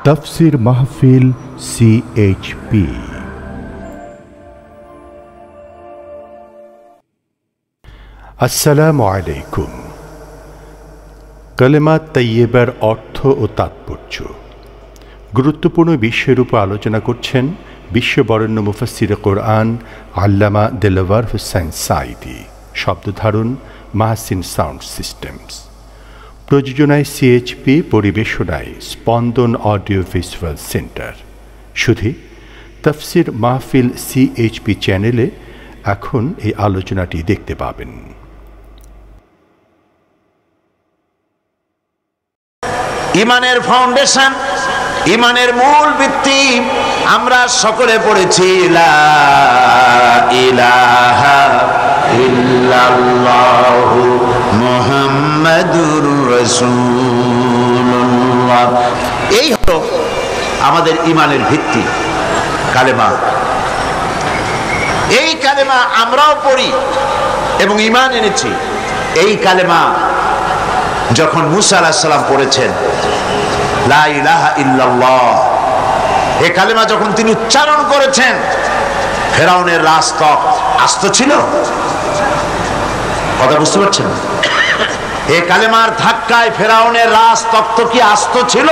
তাফসীর মাহফিল সিএইচপি। আসসালামু আলাইকুম। কালেমা তাইয়্যিবার অর্থ ও তাৎপর্য গুরুত্বপূর্ণ বিষয়ের উপর আলোচনা করছেন বিশ্ববরেণ্য মুফাসসিরে কোরআন আল্লামা দেলাওয়ার হোসাইন সাঈদী। শব্দধারণ মাহসিন সাউন্ড সিস্টেমস। প্রযোজনায় সিএইচপি, পরিবেশনায় স্পন্দন অডিও ভিজুয়াল সেন্টার। শুধু তাফসীর মাহফিল সিএইচপি চ্যানেলে এখন এই আলোচনাটি দেখতে পাবেন। ইমানের ফাউন্ডেশন, ইমানের মূল ভিত্তি আমরা সকলে পড়েছি, লা ইলাহা ইল্লাল্লাহু মুহাম্মাদুর রাসূলুল্লাহ। এই হলো আমাদের ইমানের ভিত্তি, কালেমা। এই কালেমা আমরাও পড়ি এবং ইমান এনেছি। এই কালেমা যখন মুসা আলাইহিস সালাম পড়েছেন, লা ইলাহা ইল্লাল্লাহ, এই কালেমা যখন তিনি উচ্চারণ করেছেন, ফেরাউনের রাজত্ব আস্ত ছিল। কথা বুঝতে পারছেন? এই কালেমার ধাক্কায় ফেরাউনের রাজতক্ত কি আস্ত ছিল?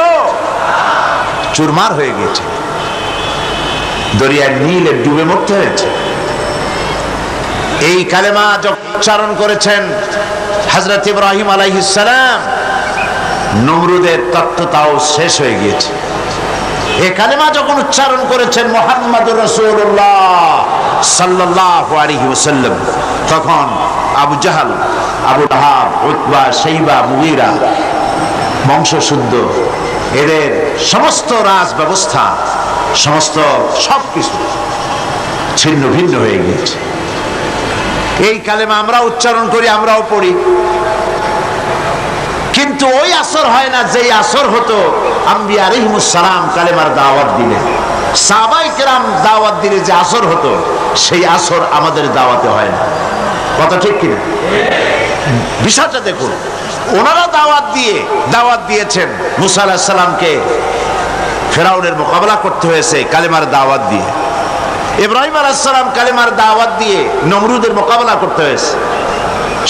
চুরমার হয়ে গেছে, দরিয়ার নীলে ডুবে মরতে হয়েছে। এই কালেমা যখন উচ্চারণ করেছেন হযরত ইব্রাহিম আলাইহিস সালাম, নমরুদের তত্ত্বটাও শেষ হয়ে গিয়েছে। এই কালেমা যখন উচ্চারণ করেছেন মুহাম্মাদুর রাসূলুল্লাহ সাল্লাল্লাহু আলাইহি ওয়াসাল্লাম, তখন আবু জাহাল, আবু লাহাব, উতবা, শাইবা, মুগীরা বংশশুদ্ধ, এদের সমস্ত রাজ ব্যবস্থা, সমস্ত সবকিছু ছিন্ন ভিন্ন হয়ে গিয়েছে। এই কালেমা আমরা উচ্চারণ করি, আমরাও পড়ি, কিন্তু ওই আসর হয় না যেই আসর হতো আম্বিয়া আলাইহিমুস সালাম কালেমার দাওয়াত দিলে, সাহাবায়ে কেরাম দাওয়াত দিলে যে আসর হতো, সেই আসর আমাদের দাওয়াতে হয় না। কথা ঠিক কিনা? বিষয়টা দেখুন, ওনারা দাওয়াত দিয়েছেন মুসা আলাইহিস সালামকে, ফেরাউনের মোকাবেলা করতে হয়েছে কালেমার দাওয়াত দিয়ে। ইব্রাহিম আলাইহিস সালাম কালেমার দাওয়াত দিয়ে নমরুদের মোকাবেলা করতে হয়েছে।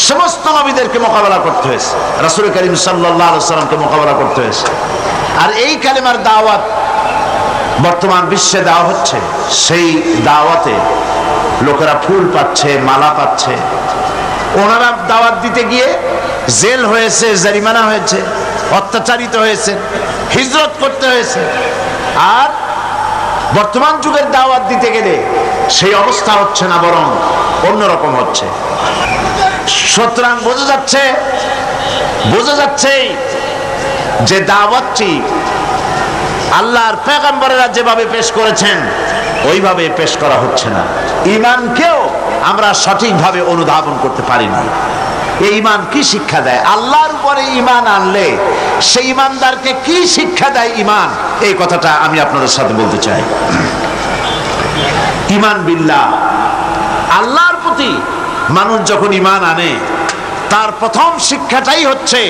সমস্ত নবীদেরকে মোকাবেলা করতে হয়েছে, রাসূল করিম সাল্লাল্লাহু আলাইহি ওয়াসাল্লামকে মোকাবেলা করতে হয়েছে। আর এই কালেমার দাওয়াত বর্তমান বিশ্বে দেওয়া হচ্ছে। সেই দাওয়াতে লোকেরা ফুল পাচ্ছে, মালা পাচ্ছে। ওনারা দাওয়াত দিতে গিয়ে জেল হয়েছে, জরিমানা হয়েছে, অত্যাচারিত হয়েছে, হিজরত করতে হয়েছে। আর বর্তমান যুগের দাওয়াত দিতে গেলে সেই অবস্থা হচ্ছে না, বরং অন্যরকম হচ্ছে। সুতরাং বোঝা যাচ্ছে যে দাওয়াতটি আল্লাহর পয়গম্বরেরা যেভাবে পেশ করেছেন ওইভাবে পেশ করা হচ্ছে না। ঈমানকেও আমরা সঠিকভাবে অনুধাবন করতে পারিনি। এই ঈমান কি শিক্ষা দেয়? আল্লাহর উপরে ঈমান আনলে সেই ঈমানদারকে কি শিক্ষা দেয় ঈমান, এই কথাটা আমি আপনাদের সাথে বলতে চাই। ঈমান বিল্লাহ, আল্লাহর প্রতি মানুষ যখন ঈমান আনে, তার প্রথম শিক্ষাটাই হচ্ছে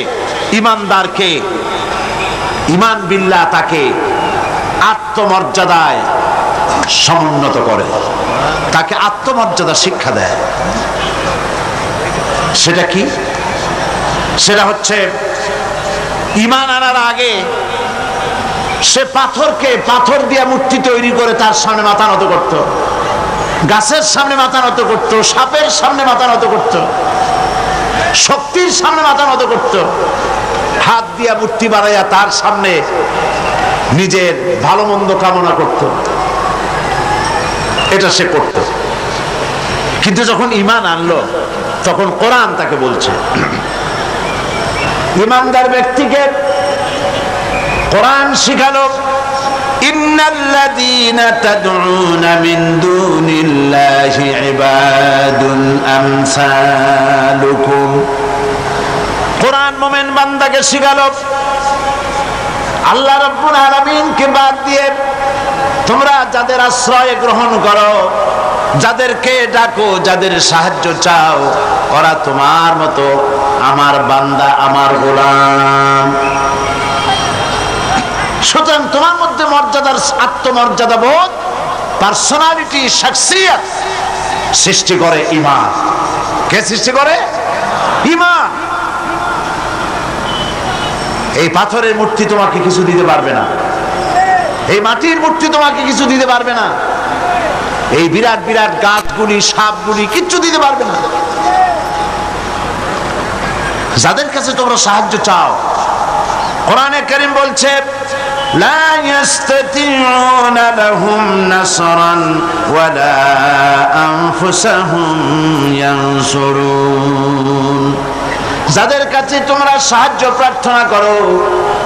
ঈমানদারকে, ঈমান বিল্লাহ তাকে আত্মমর্যাদায় সমুন্নত করে, তাকে আত্মমর্যাদা শিক্ষা দেয়। সেটা কি? সেটা হচ্ছে ঈমান আনার আগে সে পাথর দিয়ে মূর্তি তৈরি করে তার সামনে মাথা নত করত, গাছের সামনে মাথা নত করত, সাপের সামনে মাথা নত করত, শক্তির সামনে মাথা নত করত, হাত দিয়া মূর্তি বানাইয়া তার সামনে নিজের ভালো মন্দ কামনা করত। এটা সে করত। কিন্তু যখন ঈমান আনলো, তখন কোরআন তাকে বলছে, ঈমানদার ব্যক্তিকে কোরআন শিখালো, ইন্নাল্লাযীনা তাদউনা মিন দুনিল্লাহি ইবাদুন আমসালুকুম। কোরআন মুমিন বান্দাকে শিখালো, আল্লাহ রাব্বুল আলামিনকে বাদ দিয়ে তোমরা যাদের আশ্রয় গ্রহণ করো, যাদেরকে ডাকো, যাদের সাহায্য চাও, ওরা তোমার মতো আমার বান্দা, আমার গোলাম। সুতরাং তোমার মধ্যে আত্মমর্যাদা বোধ, পার্সোনালিটি, শাখসিয়ত সৃষ্টি করে ঈমান। কে সৃষ্টি করে? ঈমান। এই পাথরের মূর্তি তোমাকে কিছু দিতে পারবে না, এই মাটির মূর্তি তোমাকে কিছু দিতে পারবে না, এই বিরাট বিরাট গাছগুলি, সাপগুলি কিচ্ছু দিতে পারবে না। যাদের কাছে তোমরা সাহায্য চাও, কোরআনে কারীম বলছে লা ইস্তাতিউনা লাহুম নাসরান ওয়ালা আনফুসাহুম ইয়ানসুরুন। যাদের কাছে তোমরা সাহায্য প্রার্থনা করো,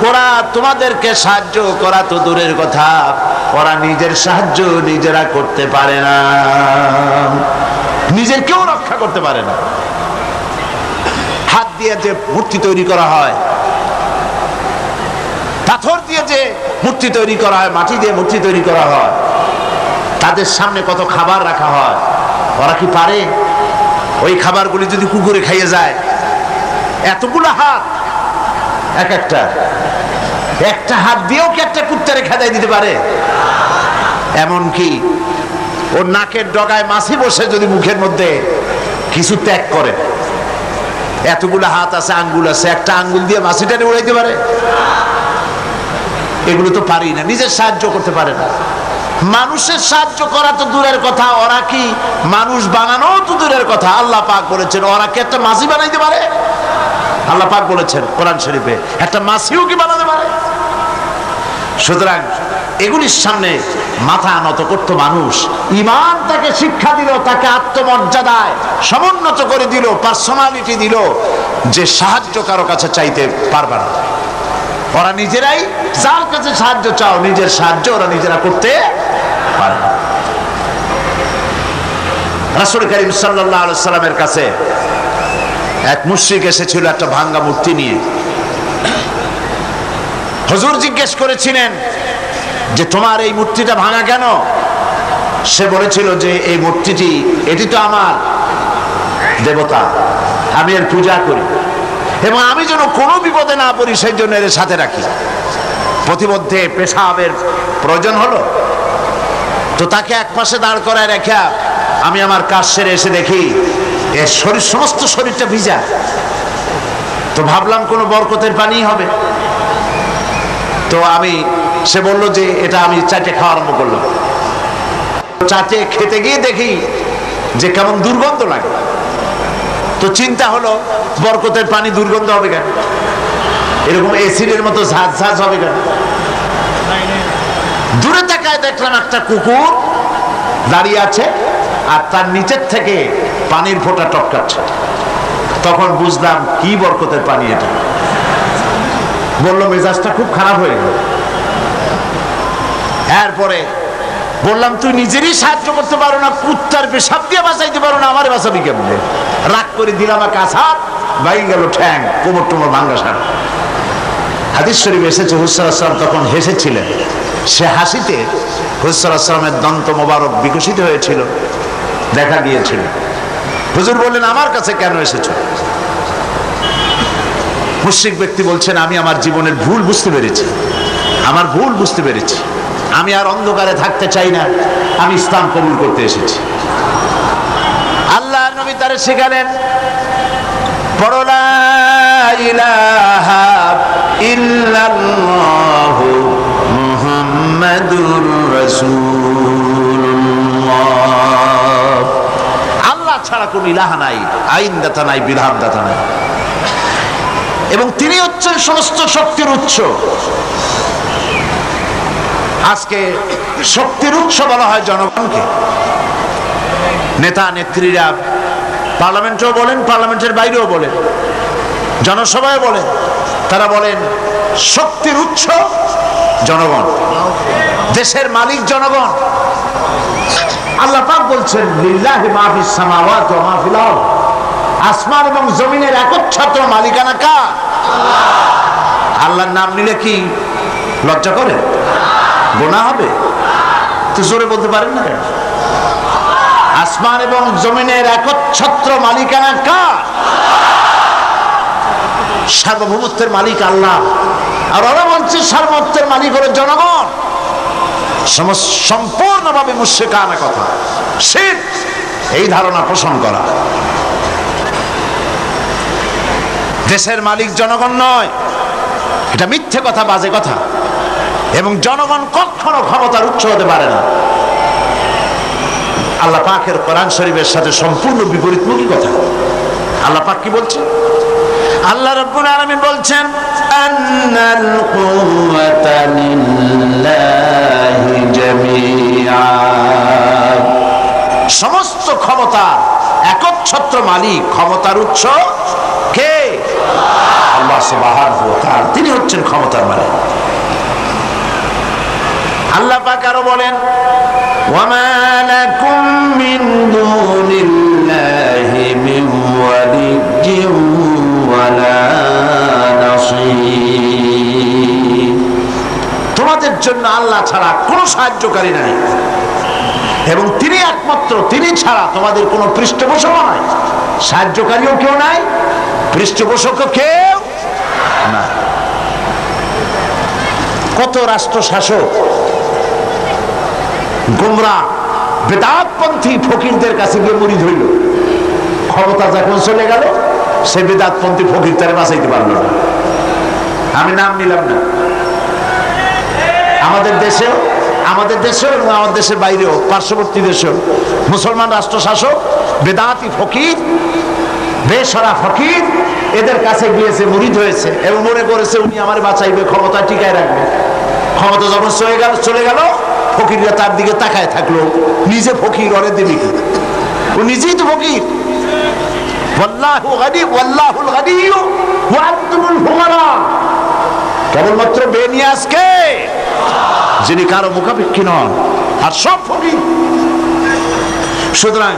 ওরা তোমাদেরকে সাহায্য করা তো দূরের কথা, ওরা নিজের সাহায্য নিজেরা করতে পারে না, নিজের কেউ রক্ষা করতে পারে না। হাত দিয়ে যে মূর্তি তৈরি করা হয়, পাথর দিয়ে যে মূর্তি তৈরি করা হয়, মাটি দিয়ে মূর্তি তৈরি করা হয়, তাদের সামনে কত খাবার রাখা হয়, ওরা কি পারে? ওই খাবারগুলি যদি কুকুরে খাইয়ে যায়, এতগুলো হাত, একটা হাত দিয়েও কি একটা কুত্তারে খেদাই দিতে পারে? এমনকি ওর নাকের ডগায় মাছি বসে যদি মুখের মধ্যে কিছু ত্যাগ করে, এতগুলো হাত আছে, আঙ্গুল আছে, একটা আঙ্গুল দিয়ে মাছিটারে উড়াইতে পারে? এগুলো তো পারি না, নিজের সাহায্য করতে পারে না। মানুষের সাহায্য করা তো দূরের কথা, ওরা কি মানুষ বানানো তো দূরের কথা। আল্লাহ পাক বলেছেন ওরা কি একটা মাছি বানাইতে পারে? আল্লাহ পাক বলেছেন কোরআন শরীফে একটা মাছিও কি বানাতে পারে? সুতরাং এগুলির সামনে মাথা নত করতো মানুষ। ঈমান তাকে শিক্ষা দিল, তাকে আত্মমর্যাদায় সমুন্নত করে দিল, পার্সোনালিটি দিল, যে সাহায্য কারো কাছে চাইতে পারবে না। ওরা নিজেরাই, যার কাছে সাহায্য চাও, নিজের সাহায্য ওরা নিজেরা করতে পারে না। রাসূল করিম সাল্লাল্লাহু আলাইহি সাল্লামের কাছে এক মুশরিক এসেছিল একটা ভাঙা মূর্তি নিয়ে। হুজুর জিজ্ঞেস করেছিলেন যে তোমার এই মূর্তিটা ভাঙা কেন? সে বলেছিল যে এই মূর্তিটি, এটি তো আমার দেবতা, আমি এর পূজা করি এবং আমি যেন কোনো বিপদে না পড়ি সেই জন্য এর সাথে রাখি। প্রতিমধ্যে পেশাবের প্রয়োজন হলো তো তাকে এক পাশে দাঁড় করায় রেখে আমি আমার কাজ সেরে এসে দেখি এর শরীর, সমস্ত শরীরটা ভিজা। তো ভাবলাম কোনো বরকতের পানি হবে। তো সে বলল যে এটা আমি চাটে খাওয়া আরম্ভ করলাম। চাটে খেতে গিয়ে দেখি যে কেমন দুর্গন্ধ লাগে। তো চিন্তা হলো বরকতের পানি দুর্গন্ধ হবে কেন? এরকম এসিডের মতো ঝাঁঝ ঝাঁঝ হবে কেন? দূরে তাকায় দেখলাম একটা কুকুর দাঁড়িয়ে আছে আর তার নিচের থেকে পানির ফোঁটা টপকাচ্ছে। তখন বুঝলাম কি বরকতের পানি এটা। বললো মেজাজটা খুব খারাপ হয়ে গেল। এরপরে বললাম তুই নিজেরই সাহায্য করতে পারো না, কুত্তার পেশাব দিয়ে বাঁচাইতে পারো না, আমার বাঁচাবি কেমনে? রাগ করে দিলাম কাছাত, ভাঙে গেল ঠ্যাং, কোমর টোমর ভাঙ্গা সার। হাদিস শরীফ এসেছে হুজুর সাল্লাল্লাহু আলাইহি ওয়াসাল্লাম তখন হেসেছিলেন। সে হাসিতে হুজুর সাল্লাল্লাহু আলাইহি ওয়াসাল্লামের দন্ত মোবারক বিকশিত হয়েছিল, দেখা গিয়েছিল। হুজুর বললেন আমার কাছে কেন এসেছো? মুশরিক ব্যক্তি বলছেন আমি আমার জীবনের ভুল বুঝতে পেরেছি, আমার ভুল বুঝতে পেরেছি, আমি আর অন্ধকারে থাকতে চাই না, আমি ইসলাম কবুল করতে এসেছি। আল্লাহর নবী তারে শেখালেন পড়ো লা ইলাহা ইল্লাল্লাহু মুহাম্মাদুর রাসূলুল্লাহ। আল্লাহ ছাড়া কোনো ইলাহা নাই, আইনদাতা নাই, বিধানদাতা নাই, এবং তিনি হচ্ছেন সমস্ত শক্তির উৎস। আজকে শক্তির উৎস বলা হয় জনগণকে। নেতা নেত্রীরা পার্লামেন্টেও বলেন, পার্লামেন্টের বাইরেও বলেন, জনসভায় বলেন, তারা বলেন শক্তির উৎস জনগণ, দেশের মালিক জনগণ। আল্লাহ পাক বলছেন লিল্লাহি মা ফিস সামাওয়াতি ওয়া মা ফিল আরদ, আসমান এবং জমিনের একচ্ছত্র মালিকানা কার? আল্লাহ। আল্লাহর নাম নিলে কি লজ্জা করে? গুনাহ হবে? তো জোরে বলতে পারেন না কেন? আসমান এবং জমিনের একচ্ছত্র মালিকানা কার? সার্বভৌমত্বের মালিক আল্লাহ। আর ওরা বলছে সার্বভৌমত্বের মালিক হলো জনগণ। সম্পূর্ণভাবে মুশরিকানা কথা, শিরক, এই ধারণা পোষণ করা। দেশের মালিক জনগণ নয়, এটা মিথ্যে কথা, বাজে কথা। এবং জনগণ কখনো ক্ষমতার উৎস হতে পারে না। আল্লাহ পাকের কোরআন শরীফের সাথে সম্পূর্ণ বিপরীতমুখী কথা। আল্লাহ পাক কি বলছেন? আল্লাহ রাব্বুল আলামিন বলছেন, আন্নাল কুওয়াতা লিল্লাহি জামিআ, সমস্ত ক্ষমতা একচ্ছত্র মালিক, ক্ষমতার উৎস কে? আল্লাহ সুবহানাহু ওয়া তাআলা, তিনি হচ্ছেন ক্ষমতার মালিক। আল্লাহ পাক আরো বলেন, ওয়ামা লাকুম মিন দুনিল্লাহি মিন ওয়ালিয়্যিন ওয়ালা নাসীর, তোমাদের জন্য আল্লাহ ছাড়া কোনো সাহায্যকারী নাই এবং তিনি একমাত্র, তিনি ছাড়া তোমাদের কোনো পৃষ্ঠপোষক নাই, সাহায্যকারীও কেউ নাই, পৃষ্ঠপোষকও কেউ না। কত রাষ্ট্র শাসক গোমরা বেদাতপন্থী ফকিরদের কাছে গিয়ে মুরিদ হইল, ক্ষমতা যখন চলে গেল সে বেদাতপন্থী ফকির তারে বাঁচাইতে পারল না। আমি নাম নিলাম না। আমাদের দেশেও এবং আমাদের দেশের বাইরেও, পার্শ্ববর্তী দেশেও মুসলমান রাষ্ট্র শাসক বেদাতি ফকির, বেসরা ফকির, এদের কাছে গিয়েছে, মুরিদ হয়েছে এবং মনে করেছে উনি আমার বাঁচাইবে, ক্ষমতা টিকায় রাখবে। ক্ষমতা যখন চলে গেল ফকিররা তার দিকে তাকায় থাকলো, নিজে ফকির, ওরে দেবে কি? ও নিজেই তো ফকির। ওয়াল্লাহু গানি ওয়াল্লাহুল গানিয়্যু ওয়া আনতুমুল ফুকারা, কেবলমাত্র বেনিয়াজকে, যিনি কারো মুখাপেক্ষী নন, আর সব ফকির। সুতরাং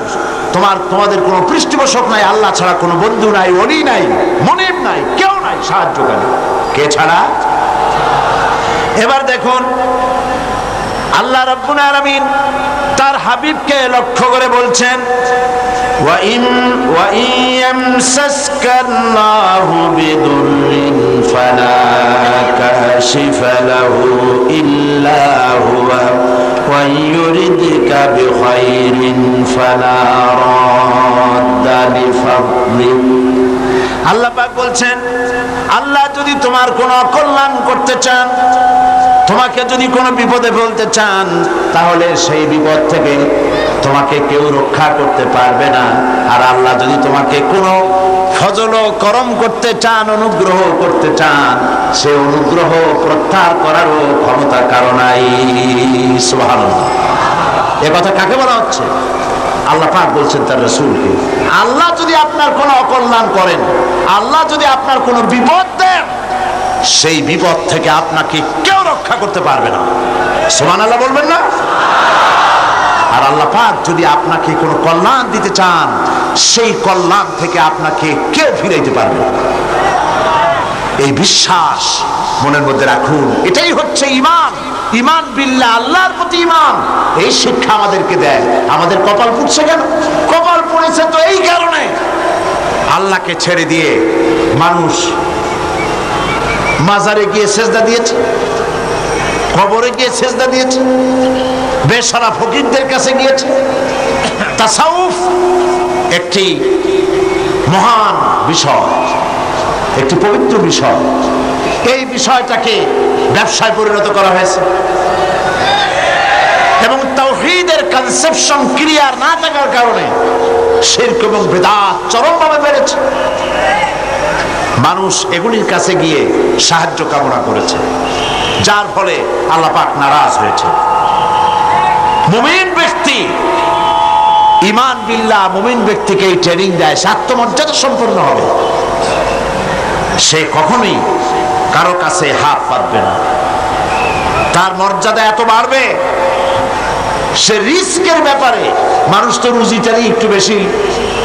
তোমাদের কোনো পৃষ্ঠপোষক নাই, আল্লাহ ছাড়া কোনো বন্ধু নাই, ওলি নাই, মুনিব নাই, কেউ নাই সাহায্যকারী। কে ছাড়া? এবার দেখুন আল্লাহ রাব্বুল আলামিন তার হাবিবকে লক্ষ্য করে বলছেন, ওয়া ইন ইয়ামসাসকাল্লাহু বিদুররিন ফালা কাশিফা লাহু ইল্লা হুয়া ওয়া ইউরিদকা বিখাইরিন ফালা রাদ্দা লিফাদলিহি। আল্লাহ পাক বলছেন, আল্লাহ যদি তোমার কোনো কল্যাণ করতে চান, তোমাকে যদি কোনো বিপদে ফেলতে চান, তাহলে সেই বিপদ থেকে তোমাকে কেউ রক্ষা করতে পারবে না। আর আল্লাহ যদি তোমাকে কোনো ফজল ও করম করতে চান, অনুগ্রহ করতে চান, সে অনুগ্রহ প্রত্যাহার করারও ক্ষমতা কারো নাই। সুবহানাল্লাহ। এ কথা কাকে বলা হচ্ছে? আল্লাহ পাক বলছেন তার রাসূলকে। আল্লাহ যদি আপনার কোনো অকল্যাণ করেন, আল্লাহ যদি আপনার কোনো বিপদ দেন, সেই বিপদ থেকে আপনাকে কেউ রক্ষা করতে পারবে না। সুবহানাল্লাহ বলবেন না? আর আল্লাহ পাক যদি আপনাকে কোনো কল্যাণ দিতে চান, সেই কল্যাণ থেকে আপনাকে কেউ ফিরাইতে পারবে না। এই বিশ্বাস মনের মধ্যে রাখুন। এটাই হচ্ছে ঈমান। ঈমান বিল্লাহ, আল্লাহর প্রতি ঈমান। এই শিক্ষা আমাদেরকে দেয়। আমাদের কপাল পুড়ছে কেন? কপাল পড়েছে তো এই কারণে, আল্লাহকে ছেড়ে দিয়ে মানুষ মাজারে গিয়ে সেজদা দিয়েছে, কবরে গিয়ে সেজদা দিয়েছে, বেসারা ফকিরদের কাছে গিয়েছে। তাসাউফ একটি মহান বিষয়, একটি পবিত্র বিষয়। এই বিষয়টাকে ব্যবসায় পরিণত করা হয়েছে এবং তাওহীদের কনসেপশন ক্লিয়ার না থাকার কারণে শিরক এবং বিদআত চরমভাবে বেড়েছে। মানুষ এগুলির কাছে গিয়ে সাহায্য কামনা করেছে, যার ফলে আল্লাহ পাক নারাজ হয়েছে। মুমিন ব্যক্তি, ঈমান বিল্লাহ মুমিন ব্যক্তিকে এই ট্রেনিং দেয়, সে আত্মমর্যাদা সম্পন্ন হবে। সে কখনোই কারো কাছে হাত পাতবে না, তার মর্যাদা এত বাড়বে। সে রিস্কের ব্যাপারে, মানুষ তো রুজিটারই একটু বেশি,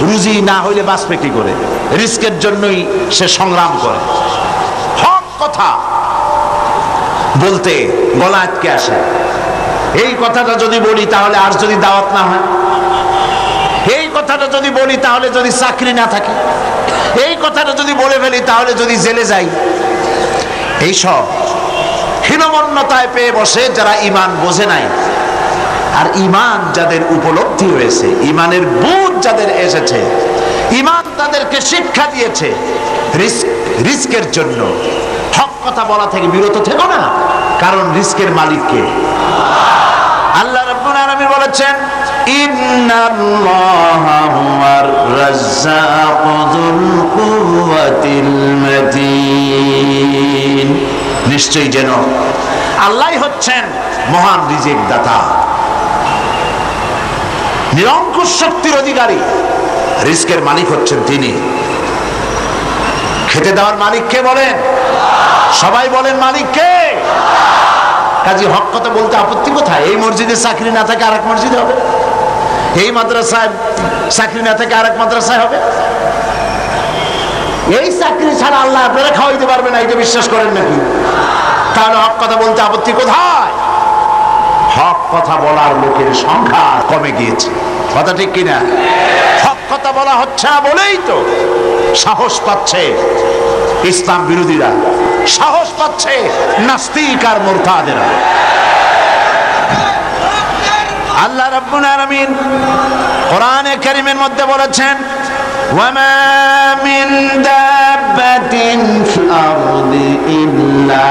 রুজি না হইলে বাঁচবে কি করে, রিস্কের জন্যই সে সংগ্রাম করে। হক কথা বলতে গলা আটকে আসে। এই কথাটা যদি বলি তাহলে আর যদি দাওয়াত না হয়, এই কথাটা যদি বলি তাহলে যদি চাকরি না থাকে, এই কথাটা যদি বলে ফেলি তাহলে যদি জেলে যাই, এইসব হীনমন্যতায় পেয়ে বসে যারা ঈমান বোঝে নাই। আর ঈমান যাদের উপলব্ধি হয়েছে, ঈমানের বুঝ যাদের এসেছে, ঈমান তাদেরকে শিক্ষা দিয়েছে রিস্কের জন্য হক কথা বলা থেকে বিরত থেকো না, কারণ রিস্কের মালিক কে? আল্লাহ রাব্বুল আলামিন বলেছেন, ইন্নাল্লাহা হুয়ার রাজ্জাকু যুল কুওয়াতিল মাতিন। নিশ্চয়ই যেন আল্লাহই হচ্ছেন মহান রিজিক দাতা, নিরঙ্কুশ শক্তির অধিকারী। রিস্কের মালিক হচ্ছেন তিনি। খেতে দেওয়ার মালিক কে বলেন? সবাই বলেন মালিক কে? কাজী হক কথা বলতে আপত্তি কোথায়? এই মসজিদে চাকরি না থাকে আরেক মসজিদে হবে, এই মাদ্রাসায় চাকরি না থাকে আরেক মাদ্রাসায় হবে। এই চাকরি ছাড়া আল্লাহ আপনারা খাওয়াইতে পারবে না, এটা বিশ্বাস করেন নাকি? তাহলে হক কথা বলতে আপত্তি কোথায়? হক কথা বলার লোকের সংখ্যা কমে গিয়েছে, কথা ঠিক কিনা? হক কথা বলা হচ্ছে না বলেই তো সাহস পাচ্ছে ইসলাম বিরোধীরা, সাহস পাচ্ছে নাস্তিক আর মুরতাদেরা। আল্লাহ রাব্বুল আলামিন কোরআনে কারীমের মধ্যে বলেছেন, ওয়ামা মিন দাব্বাতিন ফিল আরদি ইল্লা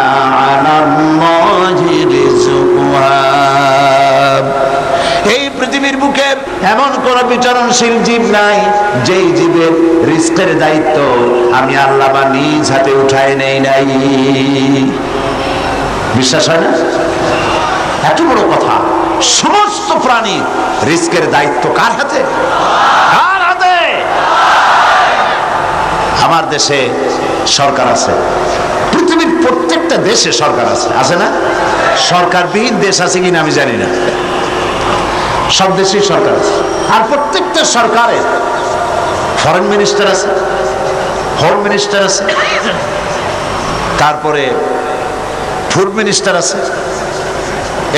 আলাল্লাহি রিজকুহা। এই পৃথিবীর বুকে এমন কোন বিচরণশীল জীব নাই যেই জীবের রিস্কের দায়িত্ব আমি আল্লাহ বা নিজ হাতে উঠায় নেই নাই। বিশ্বাস হয় না? এত বড় কথা। সমস্ত প্রাণী রিস্কের দায়িত্ব কার হাতে? কার হাতে? আমার দেশে সরকার আছে, পৃথিবীর প্রত্যেকটা দেশে সরকার আছে, আছে না? সরকারবিহীন দেশ আছে কিনা আমি জানি না, সব দেশেই সরকার আছে। আর প্রত্যেকটা সরকারের ফরেন মিনিস্টার আছে, হোম মিনিস্টার আছে, তারপরে ফুড মিনিস্টার আছে,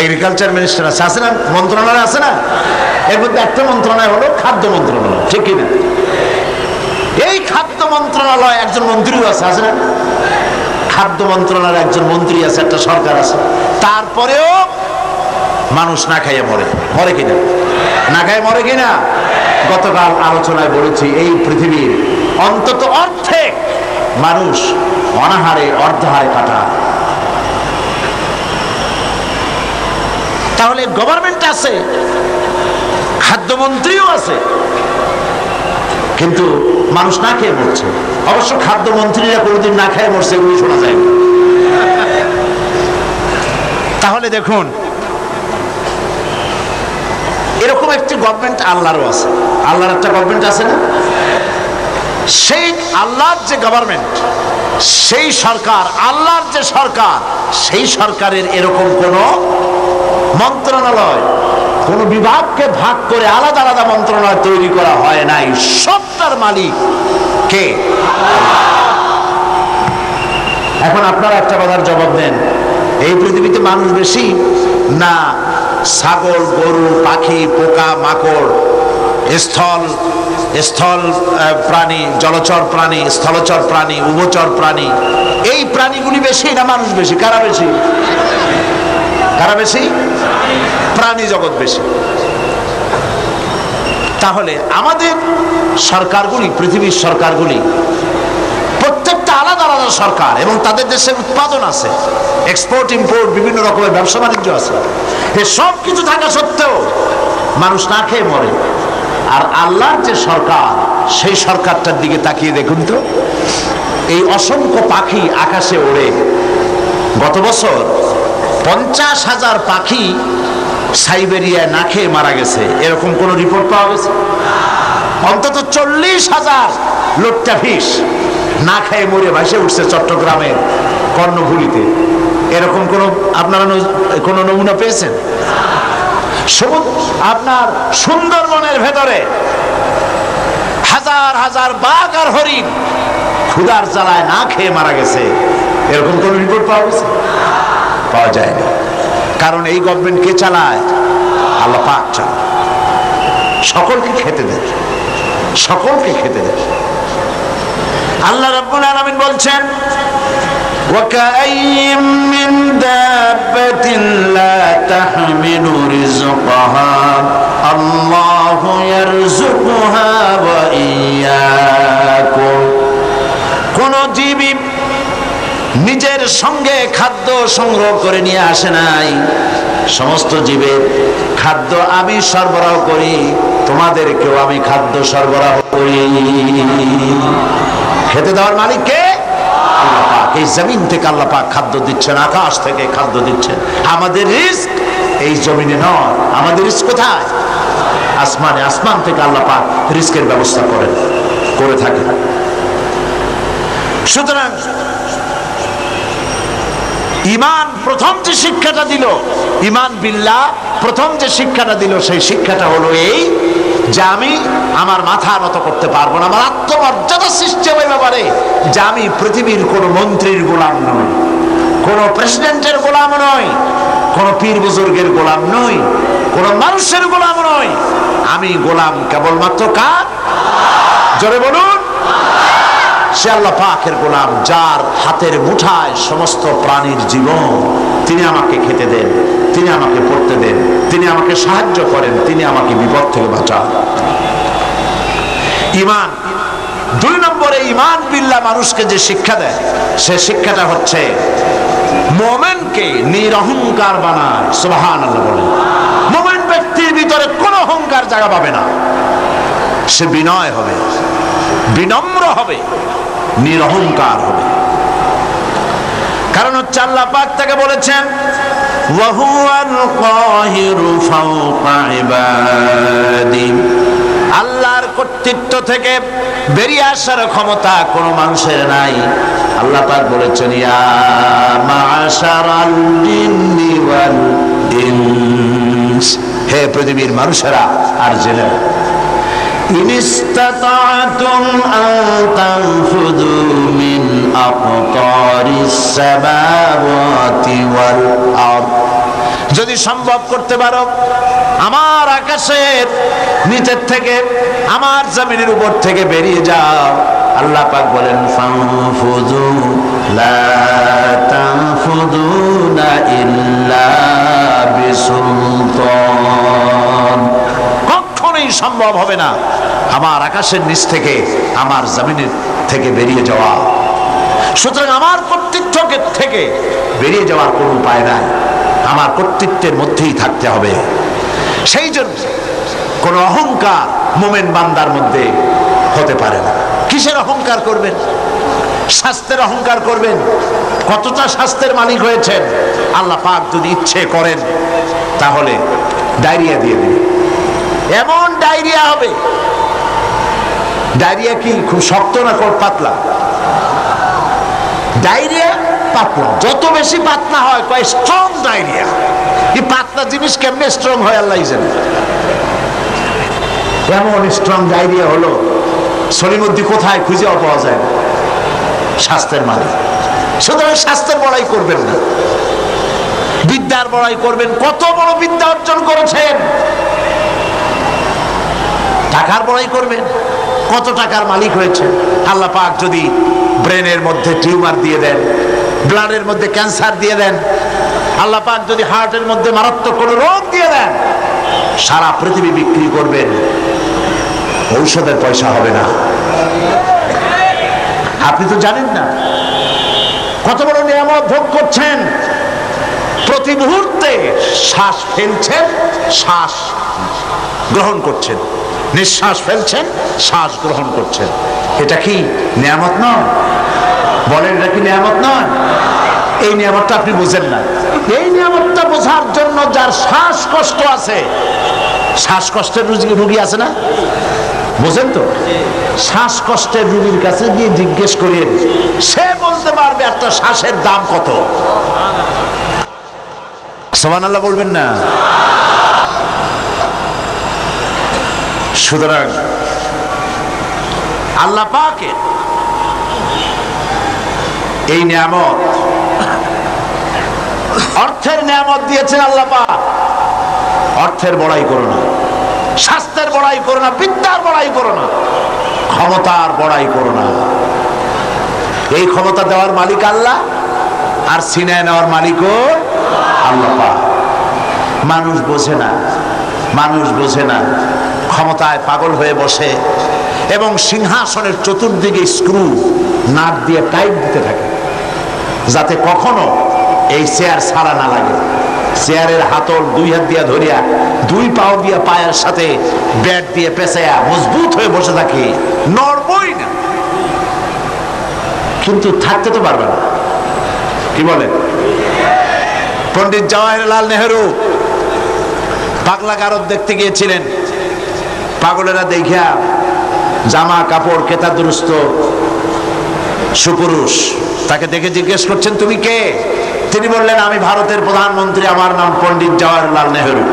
এগ্রিকালচার মিনিস্টার আছে, আছে না? মন্ত্রণালয় আছে না? এর মধ্যে একটা মন্ত্রণালয় হলো খাদ্য মন্ত্রণালয়, ঠিক কিনা? এই খাদ্য মন্ত্রণালয় একজন মন্ত্রীও আছে, আছে না? খাদ্য মন্ত্রণালয়ের একজন মন্ত্রী আছে, একটা সরকার আছে। তারপরেও মানুষ না খাইয়ে মরে, মরে কিনা? না খাইয়ে মরে কিনা? গতকাল আলোচনায় বলেছি, এই পৃথিবীর অন্তত অর্ধেক মানুষ অনাহারে অর্ধাহারে কাটায়। তাহলে গভর্নমেন্ট আছে, খাদ্যমন্ত্রীও আছে, কিন্তু মানুষ না খেয়ে মরছে। অবশ্য খাদ্যমন্ত্রীরা কোনোদিন না খেয়ে মরছে এগুলি শোনা যায় না। তাহলে দেখুন, এরকম একটি গভর্নমেন্ট আল্লাহরও আছে। আল্লাহর একটা গভর্নমেন্ট আছে না? সেই আল্লাহর যে গভর্নমেন্ট, সেই সরকার, আল্লাহর যে সরকার, সেই সরকারের এরকম কোন মন্ত্রণালয়, কোন বিভাগকে ভাগ করে আলাদা আলাদা মন্ত্রণালয় তৈরি করা হয় নাই। সবটার মালিক কে? এখন আপনারা একটা কথার জবাব দেন, এই পৃথিবীতে মানুষ বেশি না ছাগল, গরু, পাখি, পোকা, মাকড়, স্থল প্রাণী, জলচর প্রাণী, স্থলচর প্রাণী, উভচর প্রাণী, এই প্রাণীগুলি বেশি না মানুষ বেশি? কারা বেশি? কারা বেশি? প্রাণী জগৎ বেশি। তাহলে আমাদের সরকারগুলি, পৃথিবীর সরকারগুলি প্রত্যেকটা আলাদা আলাদা সরকার, এবং তাদের দেশে উৎপাদন আছে, এক্সপোর্ট ইম্পোর্ট, বিভিন্ন রকমের ব্যবসা বাণিজ্য আছে। এই সব কিছু থাকা সত্ত্বেও মানুষ না খেয়ে মরে। আর আল্লাহর যে সরকার, সেই সরকারটার দিকে তাকিয়ে দেখুন তো, এই অসংখ্য পাখি আকাশে ওড়ে। গত বছর 50,000 পাখি সাইবেরিয়ায় না খেয়ে মারা গেছে, এরকম কোন রিপোর্ট পাওয়া গেছে? অন্তত 40,000 লোট্টাফিশ না খেয়ে মরে ভাসে উঠছে চট্টগ্রামের কর্ণফুলীতে। এরকম কোন আপনারা কোন নমুনা পেয়েছেন? আপনার সুন্দরবনের ভেতরে হাজার হাজার বাঘ আর হরিণ ক্ষুধার জ্বালায় না খেয়ে মারা গেছে, এরকম কোন রিপোর্ট পাওয়া গেছে? পাওয়া যায়নি। কারণ এই গভর্নমেন্ট কে চালায়? আল্লাহ পাক চালায়। সকলকে খেতে দেন, সকলকে খেতে দেন। আল্লাহ রাব্বুল আলামিন বলছেন, ওয়া কাআইয়্যিম মিন রিজকাহা আল্লাহু ইয়ারযুকুহা ওয়া ইয়্যাকুম। কোন জীবী নিজের সঙ্গে খাদ্য সংগ্রহ করে নিয়ে আসে নাই, সমস্ত জীবের খাদ্য আমি সরবরাহ করি, তোমাদেরকেও আমি খাদ্য সরবরাহ করি। খেতে দেওয়ার মালিক কে? আল্লাহ পাক। এই জমিন থেকে আল্লাহ পাক খাদ্য দিচ্ছেন, আকাশ থেকে খাদ্য দিচ্ছেন। আমাদের রিস্ক এই জমিনে নয়, আমাদের রিস্ক কোথায়? আসমানে। আসমান থেকে আল্লাহ পাক রিস্কের ব্যবস্থা করে থাকেন। সুতরাং ঈমান প্রথম যে শিক্ষাটা দিল, ঈমান বিল্লাহ প্রথম যে শিক্ষাটা দিল, সেই শিক্ষাটা হলো এই যে আমি আমার মাথা নত করতে পারবো না, আমার আত্মমর্যাদা সৃষ্টি হবে ব্যাপারে যে আমি পৃথিবীর কোন মন্ত্রীর গোলাম নই, কোন প্রেসিডেন্টের গোলাম নই, কোন পীর বুজুর্গের গোলাম নই, কোন মানুষের গোলাম নই। আমি গোলাম কেবলমাত্র কার? জোরে বলুন। সে আল্লাহ পাকের গোলাম, যার হাতের মুঠায় সমস্ত প্রাণীর জীবন। তিনি আমাকে খেতে দেন, তিনি আমাকে পড়তে দেন, তিনি আমাকে সাহায্য করেন, তিনি আমাকে বিপদ থেকে বাঁচান। ঈমান। 2 নম্বরে ঈমান বিল্লাহ মানুষকে যে শিক্ষা দেয়, সে শিক্ষাটা হচ্ছে মুমিনকে নিরহংকার বানায়। সুবহানাল্লাহ বলেন। মুমিন ব্যক্তির ভিতরে কোনো অহংকার জায়গা পাবে না, সে বিনয় হবে, বিনম্র হবে, নিরহংকার হবে। কারণ হচ্ছে আল্লাহ পাক তাকে বলেছেন ওয়া হুয়াল কাহিরু ফাওকা ইবাদি। আল্লাহর কর্তৃত্ব থেকে বেরিয়ে আসার ক্ষমতা কোনো মানুষের নাই। আল্লাহ পাক বলেছেন ইয়া মা'শারাল জিন্নি ওয়াল ইনস, হে পৃথিবীর মানুষেরা আর জিনেরা, ইন ইসতাতা'তুম আন তানফুযু মিন আকতারিস সামাওয়াতি ওয়াল আরদ, যদি সম্ভব করতে পারো আমার আকাশের নিচের থেকে, আমার জমিনের উপর থেকে বেরিয়ে যাও। আল্লাহ পাক বলেন ফানফুযু লা তানফুযুনা ইল্লা বিসুলতান, কখনোই সম্ভব হবে না আমার আকাশের নিচ থেকে, আমার জমিনের থেকে বেরিয়ে যাওয়া। সুতরাং আমার কর্তৃত্ব থেকে বেরিয়ে যাওয়ার কোনো উপায় নাই, আমার কর্তৃত্বের মধ্যেই থাকতে হবে। সেই জন্য কোনো অহংকার মুমিন বান্দার মধ্যে হতে পারে না। কিসের অহংকার করবেন? স্বাস্থ্যের অহংকার করবেন। কতটা স্বাস্থ্যের মালিক হয়েছেন, আল্লাহ পাক যদি ইচ্ছে করেন তাহলে ডায়রিয়া দিয়ে দিবেন, এমন ডায়রিয়া হবে। ডায়রিয়া কি খুব শক্ত না পাতলা? ডায়রিয়া পাতলা, যত বেশি পাতলা হয় কয় স্ট্রং ডায়রিয়া। এই পাতলা জিনিস কেমনে স্ট্রং হয় আল্লাহ জানে। এমন স্ট্রং ডায়রিয়া হলো সলিমুদ্দি কোথায় খুঁজে পাওয়া যায় না, স্বাস্থ্যের মালিক। সুতরাং স্বাস্থ্যের বড়াই করবেন না, বিদ্যার বড়াই করবেন। কত বড় বিদ্যা অর্জন করেছেন, টাকার বড়াই করবেন, কত টাকার মালিক হয়েছে। আল্লাহ পাক যদি ব্রেনের মধ্যে টিউমার দিয়ে দেন, ব্লাডের মধ্যে ক্যান্সার দিয়ে দেন, আল্লাহ পাক যদি হার্টের মধ্যে মারাত্মক কোনো রোগ দিয়ে দেন, সারা পৃথিবী বিক্রি করবেন, ঔষধের পয়সা হবে না। আপনি তো জানেন না কত বড় নিয়ামত ভোগ করছেন। প্রতি মুহূর্তে শ্বাস ফেলছেন, শ্বাস গ্রহণ করছেন, নিঃশ্বাস ফেলছেন, শ্বাস গ্রহণ করছেন। এটা কি নিয়ামত নয়? বলেন, এটা কি নিয়ামত নয়? এই নিয়ামতটা আপনি বুঝেন না। এই নিয়ামতটা বোঝার জন্য যার শ্বাসকষ্ট আছে, শ্বাসকষ্টের রোগী আছে না, বোঝেন তো? শ্বাসকষ্টের রোগীর কাছে গিয়ে জিজ্ঞেস করেন, সে বলতে পারবে একটা শ্বাসের দাম কত। সুবহানাল্লাহ বলবেন না? সুতরাং আল্লাহ পাকের এই নিয়ামত, অর্থের নিয়ামত দিয়েছেন আল্লাহ পাক। অর্থের বড়াই করো না, স্বাস্থ্যের বড়াই করো না, বিদ্যার বড়াই করো না, ক্ষমতার বড়াই করো না। এই ক্ষমতা দেওয়ার মালিক আল্লাহ, আর ছিনিয়ে নেওয়ার মালিকও আল্লাহ পাক। মানুষ বোঝে না, মানুষ বোঝে না, ক্ষমতায় পাগল হয়ে বসে এবং সিংহাসনের চতুর্দিকে স্ক্রু নাট দিয়ে টাইট দিতে থাকে যাতে কখনো এই চেয়ার ছাড়া না লাগে। চেয়ারের হাতল দুই হাত দিয়া ধরিয়া দুই পাও দিয়া পায়ের সাথে ব্যাট দিয়ে পেঁচাইয়া মজবুত হয়ে বসে থাকে, নড়বই না। কিন্তু থাকতে তো পারবে না, কি বলেন? পণ্ডিত জওয়াহরলাল নেহেরু পাগলা গারদ দেখতে গিয়েছিলেন। পাগলেরা দেখিয়া জামা কাপড় কেতাদুরস্ত সুপুরুষ, তাকে দেখে জিজ্ঞেস করছেন, তুমি কে? তিনি বললেন, আমি ভারতের প্রধানমন্ত্রী, আমার নাম পণ্ডিত জওয়াহরলাল নেহেরু।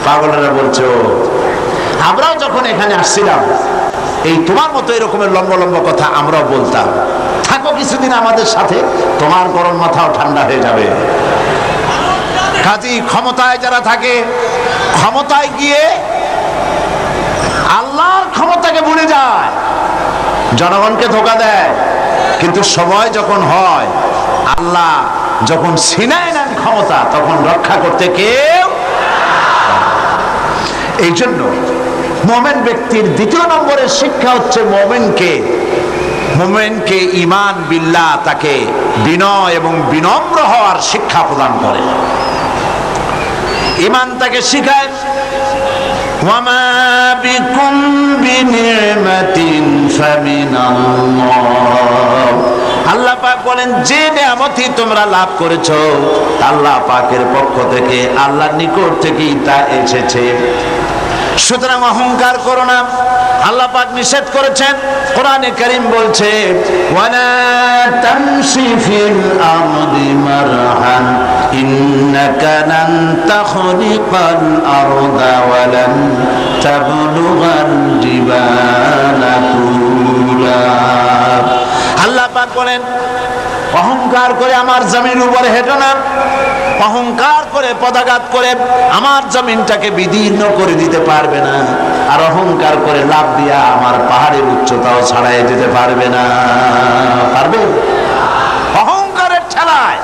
পাগলেরা বলছে, ও, আমরাও যখন এখানে আসছিলাম এই তোমার মতো এরকমের লম্বা লম্বা কথা আমরাও বলতাম, থাকো কিছুদিন আমাদের সাথে, তোমার গরম মাথাও ঠান্ডা হয়ে যাবে। কাজী ক্ষমতায় যারা থাকে, ক্ষমতায় গিয়ে আল্লাহর ক্ষমতাকে ভুলে যায়, জনগণকে ধোঁকা দেয়। কিন্তু সময় যখন হয়, আল্লাহ যখন ছিনায় নেন ক্ষমতা, তখন রক্ষা করতে কেউ। এই জন্য মুমিন ব্যক্তির দ্বিতীয় নম্বরের শিক্ষা হচ্ছে মুমিনকে ঈমান বিল্লাহ, তাকে বিনয় এবং বিনম্র হওয়ার শিক্ষা প্রদান করে। ঈমান তাকে শিখায়, ওয়ামা বিকুম বিনিমাতিন ফামিনাল্লাহ। আল্লাহ পাক বলেন, যে নিয়ামতই তোমরা লাভ করেছো আল্লাহ পাকের পক্ষ থেকে, আল্লাহর নিকট থেকেই তা এসেছে। সুতরাং অহংকার করো না, আল্লাহ পাক নিষেধ করেছেন। কোরআনে কারীম বলছে, ওয়ালা তামশি ফিল আরদি মারহান ইন্নাকা লান তাখরিকাল আরদা ওয়া লান তাবলুগাল জিবালা তুলা। আল্লাহ পাক বলেন, অহংকার করে আমার জমির উপরে হেঁটো না, অহংকার করে পদাঘাত করে আমার জমিনটাকে বিদীর্ণ করে দিতে পারবে না, আর অহংকার করে লাভ দিয়া আমার পাহাড়ের উচ্চতাও ছাড়াই যেতে পারবে না। পারবে? অহংকারের ঠেলায়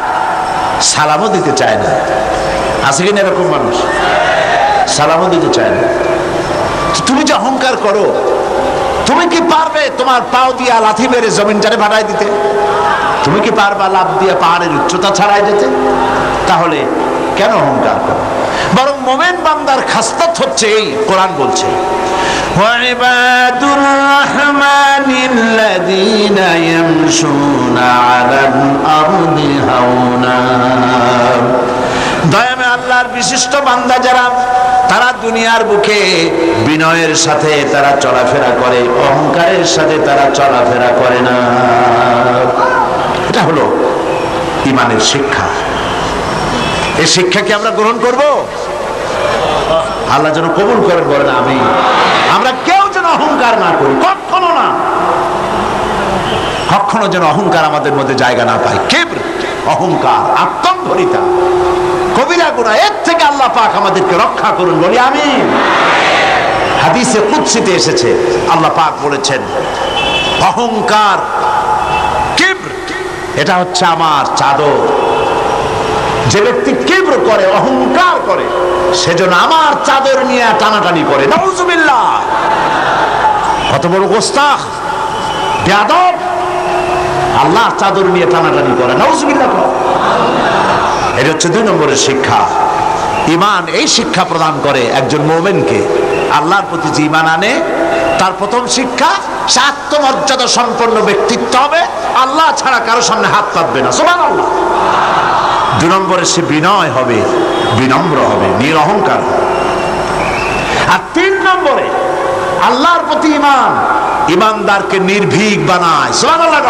সালামও দিতে চায় না। আছে কিনা এরকম মানুষ? সালামও দিতে চায় না। তুমি যে অহংকার করো, তুমি কি পারবে তোমার পাও দিয়া লাথি মেরে জমিনটারে ভাড়ায় দিতে? তুমি কি পারবা লাভ দিয়ে পাহাড়ের উচ্চতা ছাড়াই যেতে? তাহলে কেন অহংকার করো? বরং মুমিন বান্দার খাসলাত হচ্ছে এই, কোরআন বলছে, ওয়াইবাদুর রাহমানিল্লাযীনা ইয়ামশুনা আলাল আরদি হাওনা। দয়াময় আল্লাহর বিশিষ্ট বান্দা যারা, তারা দুনিয়ার বুকে বিনয়ের সাথে তারা চলাফেরা করে, অহংকারের সাথে তারা চলাফেরা করে না। এটা হলো ঈমানের শিক্ষা। এই শিক্ষা কি আমরা গ্রহণ করব? আল্লাহ যেন কবুল করেন, বলেন আমিন। আমরা কেউ যেন অহংকার না করি, কখনো না, কখনো যেন অহংকার আমাদের মধ্যে জায়গা না পায়। কিবর, অহংকার, আত্মম্ভরিতা কবিরা গুনাহ, এর থেকে আল্লাহ পাক আমাদেরকে রক্ষা করুন, বলি আমিন। হাদিসে কুদসিতে এসেছে, আল্লাহ পাক বলেছেন, অহংকার, কিবর, এটা হচ্ছে আমার চাদর। যে ব্যক্তি কিবর করে, অহংকার করে, সেজন্য আমার চাদর নিয়ে টানাটানি করে। নাউজুবিল্লাহ! কত বড় গোস্তাখ, বেয়াদব, আল্লাহর চাদর নিয়ে টানাটানি করে। নাউজুবিল্লাহ! এটা হচ্ছে 2 নম্বরের শিক্ষা। ঈমান এই শিক্ষা প্রদান করে একজন মুমিনকে। আল্লাহর প্রতি যে ঈমান আনে, তার প্রথম শিক্ষা, সে আত্মমর্যাদা সম্পন্ন ব্যক্তিত্ব হবে, আল্লাহ ছাড়া কারো সামনে হাত পাতবে না। সুবহানাল্লাহ। 2 নম্বরে সে বিনয় হবে, বিনম্র হবে, নিরহংকার হবে। আর 3 নম্বরে আল্লাহর প্রতি ঈমান ঈমানদারকে নির্ভীক বানায়। সুবহানাল্লাহ।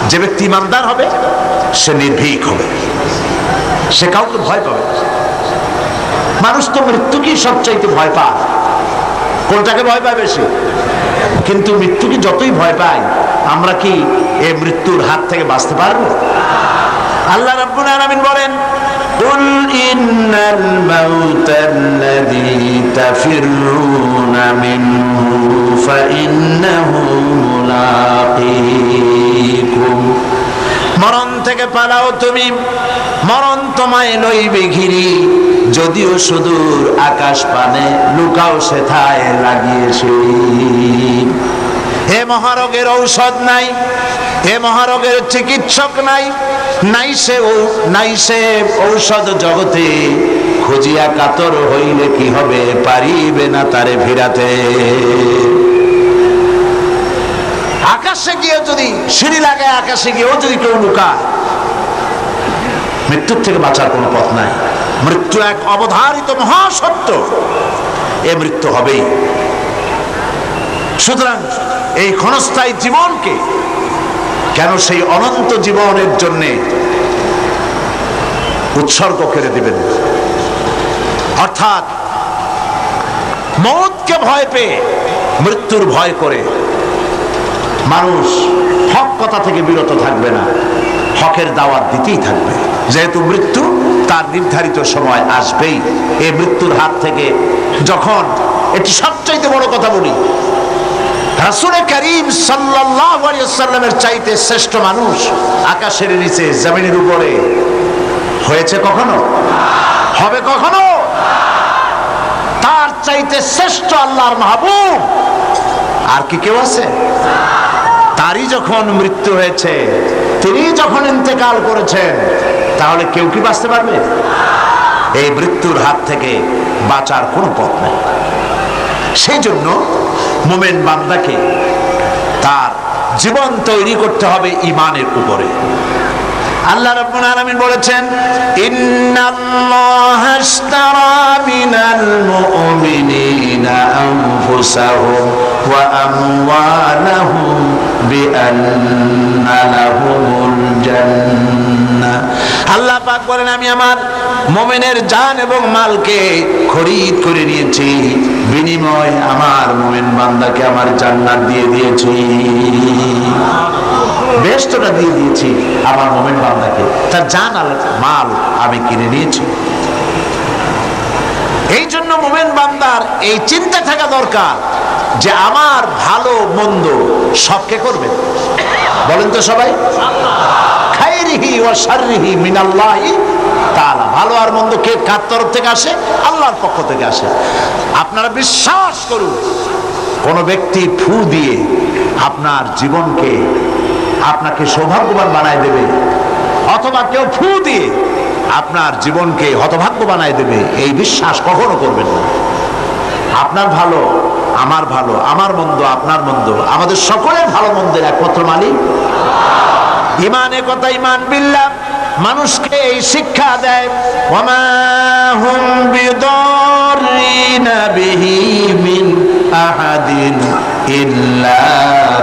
যে ব্যক্তি ঈমানদার হবে সে নির্ভীক হবে, সে কাউকে ভয় পাবে। মানুষ তো মৃত্যুকেই সবচাইতে ভয় পায়। কোনটাকে ভয় পায় বেশি? কিন্তু মৃত্যুকে যতই ভয় পাই, আমরা কি এই মৃত্যুর হাত থেকে বাঁচতে পারবো? আল্লাহ রাব্বুল আলামিন বলেন, কুল ইন্নাল মাউতাল্লাযী তাফিরুনা মিনহু ফাইন্নাহু মুলাকীকুম। মরণ থেকে পালাও তুমি, মরণ তোমায় লইবে ঘিরি। যদিও সুদূর আকাশ পানে লুকাও সেথায় লাগিয়েছি। হে মহারোগের ঔষধ নাই, হে মহারোগের চিকিৎসক নাই, নাই সে ঔষধ জগতে, খুঁজিয়া কাতর হইলে কি হবে, পারিবে না তারে ফিরাতে। আকাশে গিয়ে যদি সিঁড়ি লাগায়, আকাশে গিয়েও যদি কেউ লুকায়, মৃত্যুর থেকে বাঁচার কোনো পথ নাই। মৃত্যু এক অবধারিত মহাসত্য, এ মৃত্যু হবেই। সুতরাং এই ক্ষণস্থায়ী জীবনকে কেন সেই অনন্ত জীবনের জন্য উৎসর্গ করে দিবেন? অর্থাৎ মৌতকে ভয় পেয়ে, মৃত্যুর ভয় করে মানুষ হক কথা থেকে বিরত থাকবে না, হকের দাওয়াত দিতেই থাকবে। যেহেতু মৃত্যু তার নির্ধারিত সময় আসবেই। এই মৃত্যুর হাত থেকে যখন, এটি সবচাইতে বড় কথা বলি, রাসূল করিম সাল্লাল্লাহু আলাইহি ওয়াসাল্লামের চাইতে শ্রেষ্ঠ মানুষ আকাশের নিচে জমিনের উপরে হয়েছে কখনো? হবে কখনো? তার চাইতে শ্রেষ্ঠ আল্লাহর মাহবুব আর কি কেউ আছে? তারই যখন মৃত্যু হয়েছে, তিনি যখন ইন্তেকাল করেছেন, তাহলে কেউ কি বাঁচতে পারবে? এই মৃত্যুর হাত থেকে বাঁচার কোনো পথ নেই। সেই জন্য মুমিন বান্দাকে তার জীবন তৈরি করতে হবে ঈমানের উপরে। আল্লাহ রাব্বুল আলামিন বলেছেন, ইন্নাল্লাহা আশতারা মিনাল মুমিনিনা আনফুসাহুম ওয়া আমওয়ালাহুম বিআন্না লাহুমুল জান্নাহ। আল্লাহ পাক বলেন, আমি আমার মুমিনের জান এবং মালকে খরিদ করে নিয়েছি, বিনিময়ে আমার মুমিন বান্দাকে আমার জান্নাত দিয়ে দিয়েছি, বেহেশতটা দিয়ে দিয়েছি আমার মুমিন বান্দাকে, তার জান আর মাল আমি কিনে নিয়েছি। এই জন্য মুমিন বান্দার এই চিন্তা থাকা দরকার যে আমার ভালো মন্দ সবকে করবে। বলেন তো সবাই, খাইরিহি ওয়া শাররিহি মিনাল্লাহি তাআলা। ভালো আর মন্দ কে কার তরফ থেকে আসে? আল্লাহর পক্ষ থেকে আসে। আপনারা বিশ্বাস করুন, কোন ব্যক্তি ফু দিয়ে আপনার জীবনকে, আপনাকে সৌভাগ্যবান বানায় দেবে, অথবা কেউ ফু দিয়ে আপনার জীবনকে হতভাগ্য বানায় দেবে, এই বিশ্বাস কখনো করবেন না। আপনার ভালো আমার ভালো, আমার মন্দ আপনার মন্দ, আমাদের সকলের ভালো মন্দের একমাত্র মালিক ঈমানের কথা। ঈমান বিল্লাহ মানুষকে এই শিক্ষা দেয়, ওয়ামা হুম বিদাররিনা বিহি মিন আহাদিন ইল্লা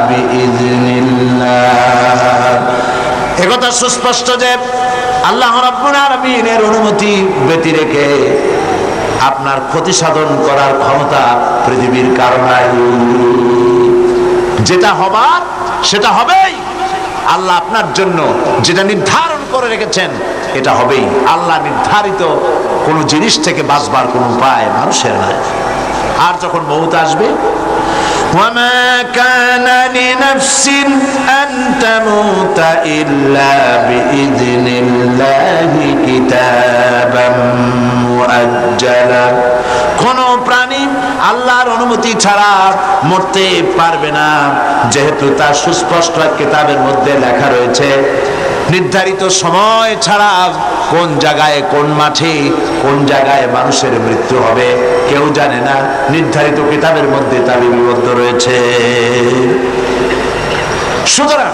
বিইذনিল্লাহ। একথা সুস্পষ্ট যে আল্লাহ রাব্বুল আলামিনের অনুমতি ব্যতি রেখে আপনার ক্ষতি সাধন করার ক্ষমতা পৃথিবীর কারো নাই। যেটা হবার সেটা হবেই। আল্লাহ আপনার জন্য যেটা নির্ধারণ করে রেখেছেন এটা হবেই। আল্লাহ নির্ধারিত কোন জিনিস থেকে বাঁচবার কোন উপায় মানুষের নাই। আর যখন মউত আসবে, ওয়ামা কানা লিনাফসিন আন তামুতা ইল্লা বিইذনিল্লাহি কিতাবাম মুআজ্জালা। কোন প্রাণী আল্লাহর অনুমতি ছাড়া মরতে পারবে না, যেহেতু তার সুস্পষ্ট কিতাবের মধ্যে লেখা রয়েছে নির্ধারিত সময় ছাড়া কোন জায়গায়, কোন মাঠে, কোন জায়গায় মানুষের মৃত্যু হবে কেউ জানে না। নির্ধারিত কিতাবের মধ্যে তা লিপিবদ্ধ রয়েছে। সুতরাং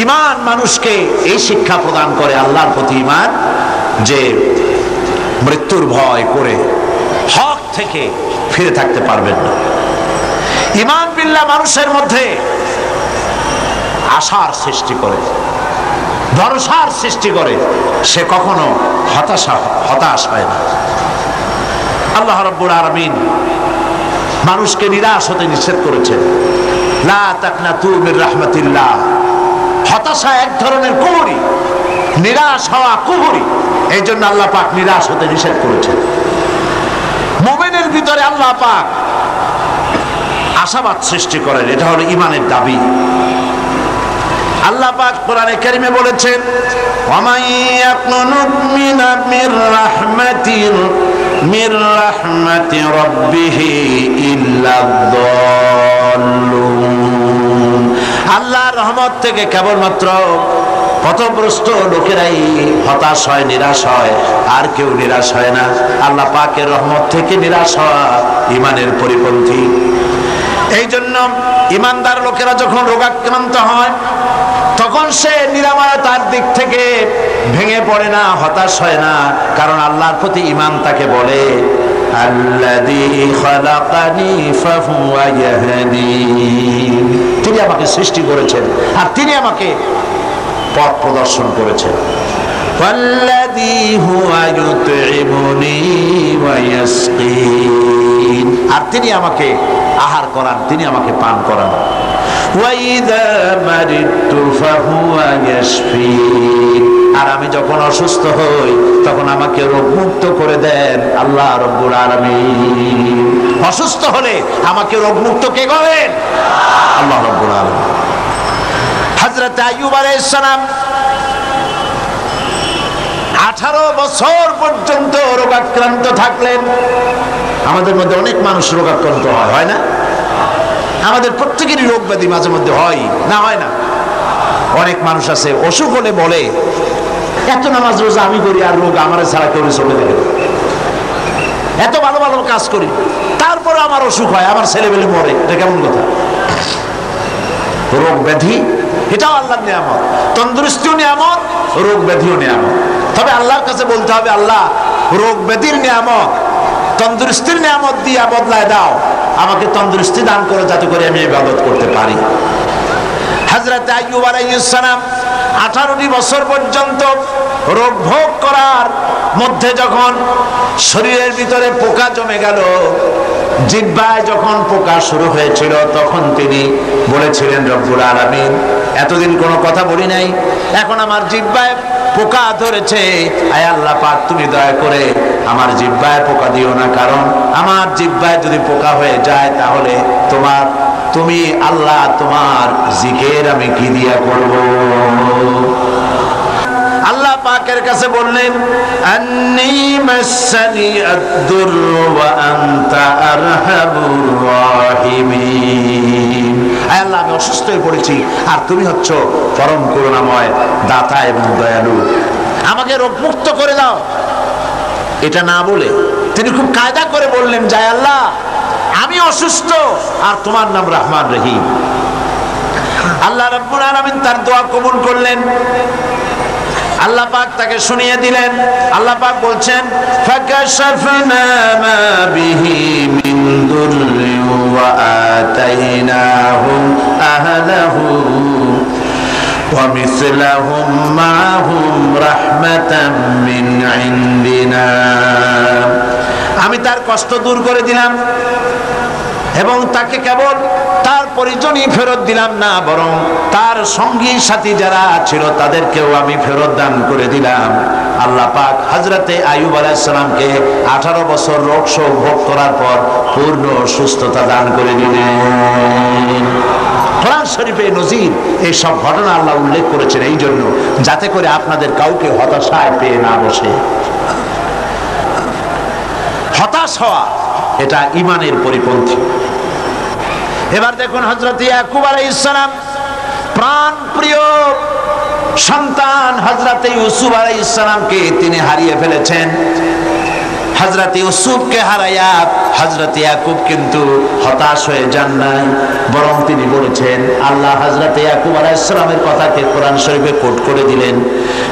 ঈমান মানুষকে এই শিক্ষা প্রদান করে, আল্লাহর প্রতি ঈমান, যে মৃত্যুর ভয় করে হক থেকে ফিরে থাকতে পারবেন না। ঈমান বিল্লাহ মানুষের মধ্যে আশার সৃষ্টি করে, ভরসার সৃষ্টি করে, সে কখনো হতাশ হয় না। আল্লাহ রাব্বুল আলামিন মানুষকে নিরাশ হতে নিষেধ করেছেন, লা তাকনাতু মির রাহমাতিল্লাহ। হতাশা এক ধরনের কুফরি, নিরাশ হওয়া কুফরি। এই জন্য আল্লাহ পাক নিরাশ হতে নিষেধ করেছেন। মুমিনের ভিতরে আল্লাহ পাক আশাবাদ সৃষ্টি করেন, এটা হলো ঈমানের দাবি। আল্লাহ পাক কোরআনে কারিমে বলেছেন, ওয়ামান ইয়াকুনুত মির রাহমাতি রাব্বিহি ইল্লা দাল্লুন। আল্লাহর রহমত থেকে কেবলমাত্র পথভ্রষ্ট লোকেরাই হতাশ হয়, নিরাশ হয়, আর কেউ নিরাশ হয় না। আল্লাহ পাকের রহমত থেকে নিরাশ হওয়া ঈমানের পরিপন্থী। এই জন্য ঈমানদার লোকেরা যখন রোগাক্রান্ত হয় তখন সে নিরাময়তার দিক থেকে ভেঙে পড়ে না, হতাশ হয় না, কারণ আল্লাহর প্রতি ঈমান তাকে বলে আল্লাযী খালাকানি ফাহুয়া ইয়াহদিন। তিনি আমাকে সৃষ্টি করেছেন আর তিনি আমাকে পথ প্রদর্শন করেছেন। ওয়াল্লাযী হুয়া ইউতঈমুনি ওয়া ইয়াসকিন। আর তিনি আমাকে আহার করান, তিনি আমাকে পান করান। ওয়া ইযা মারিদতু ফাহুয়া ইয়াশফিন। আর আমি যখন অসুস্থ হই তখন আমাকে রোগমুক্ত করে দেন আল্লাহ রাব্বুল আলামিন। অসুস্থ হলে আমাকে রোগমুক্ত কে করেন? আল্লাহ রাব্বুল আলামিন। হযরত আইয়ুব আলাইহিস সালাম 18 বছর পর্যন্ত রোগাক্রান্ত থাকলেন। আমাদের মধ্যে অনেক মানুষ রোগাক্রান্ত হয় না? আমাদের প্রত্যেকেরই রোগ ব্যাধি মাঝে মধ্যে হয় না, হয় না? অনেক মানুষ আছে অসুখ হলে বলে এত নামাজ রোজা আমি করি আর রোগ আমার ছাড়া কেউ চলে দেখে, এত ভালো ভালো কাজ করি তারপরে আমার অসুখ হয়, আমার ছেলেবেলে মরে। এটা কেমন কথা? রোগ ব্যাধি এটাও আল্লাহর নিয়ামত, তন্দুরুস্তিও নিয়ামত, রোগ ব্যাধিও নিয়ামত। তবে আল্লাহর কাছে বলতে হবে, আল্লাহ রোগ ব্যাধির নিয়ামত তন্দুরুস্তির নিয়ামত দিয়া বদলায় দাও, আমাকে তন্দুরুস্তি দান করো যাতে করে আমি ইবাদত করতে পারি। হযরত আইয়ুব আলাইহিস সালাম 18টি বছর পর্যন্ত রোগ ভোগ করার মধ্যে যখন শরীরের ভিতরে পোকা জমে গেল, জিহ্বায় যখন পোকা শুরু হয়েছিল, তখন তিনি বলেছিলেন রব্বুল আলামিন, এতদিন কোনো কথা বলি নাই, এখন আমার জিহ্বায় পোকা ধরেছে, আয় আল্লাহ পাক তুমি দয়া করে আমার জিহ্বায় পোকা দিও না, কারণ আমার জিহ্বায় যদি পোকা হয়ে যায় তাহলে তুমি আল্লাহ তোমার জিকির আমি কি দিয়া করব? আল্লাহ পাকের কাছে বললেন, আন্নী মাসানি আদ-দুররু ওয়া আনতা আরহামুর রাহিমিন। আয় আল্লাহ, আমি অসুস্থ হয়ে পড়েছি আর তুমি হচ্ছ পরম করুণাময়, দাতা এবং দয়ালু, আমাকে রোগমুক্ত করে দাও। এটা না বলে তিনি খুব কায়দা করে বললেন, যায় আল্লাহ আমি অসুস্থ আর তোমার নাম রহমান রহিম। আল্লাহ রাব্বুল আলামিন তার দোয়া কবুল করলেন। আল্লাহ পাক তাকে শুনিয়ে দিলেন। আল্লাহ পাক বলছেন, ফাকাশাফনা মা বিহি মিন দুররি ওয়া আতাইনাহু আহলাহু ওয়া মিসলাহুম মাআহুম রাহমাতাম মিন ইনদিনা। আমি তার কষ্ট দূর করে দিলাম এবং তাকে কেবল তার পরিজনই ফেরত দিলাম না, বরং তার সঙ্গী সাথী যারা ছিল তাদেরকেও আমি ফেরত দান করে দিলাম। আল্লাহ পাক হযরতে আইয়ুব আলাইহিস সালামকে 18 বছর রোগ শোক ভোগ করার পর পূর্ণ সুস্থতা দান করে দিলেন। কোরআন শরীফে নজির এই সব ঘটনা আল্লাহ উল্লেখ করেছেন এই জন্য, যাতে করে আপনাদের কাউকে হতাশায় পেয়ে না বসে। হতাশ হওয়া এটা ঈমানের পরিপন্থী। এবার দেখুন হযরত ইয়াকুব আলাইহিস সালাম প্রাণ প্রিয় সন্তান হযরত ইউসুফ আলাইহিস সালামকে তিনি হারিয়ে ফেলেছেন। হযরত ইউসুফকে হারায়া হযরত ইয়াকুব কিন্তু হতাশ হয়ে যান নাই, বরং তিনি বলেছেন, আল্লাহ হযরত ইয়াকুব আলাইহিস সালামের কথাকে কোরআন শরীফে কোট করে দিলেন,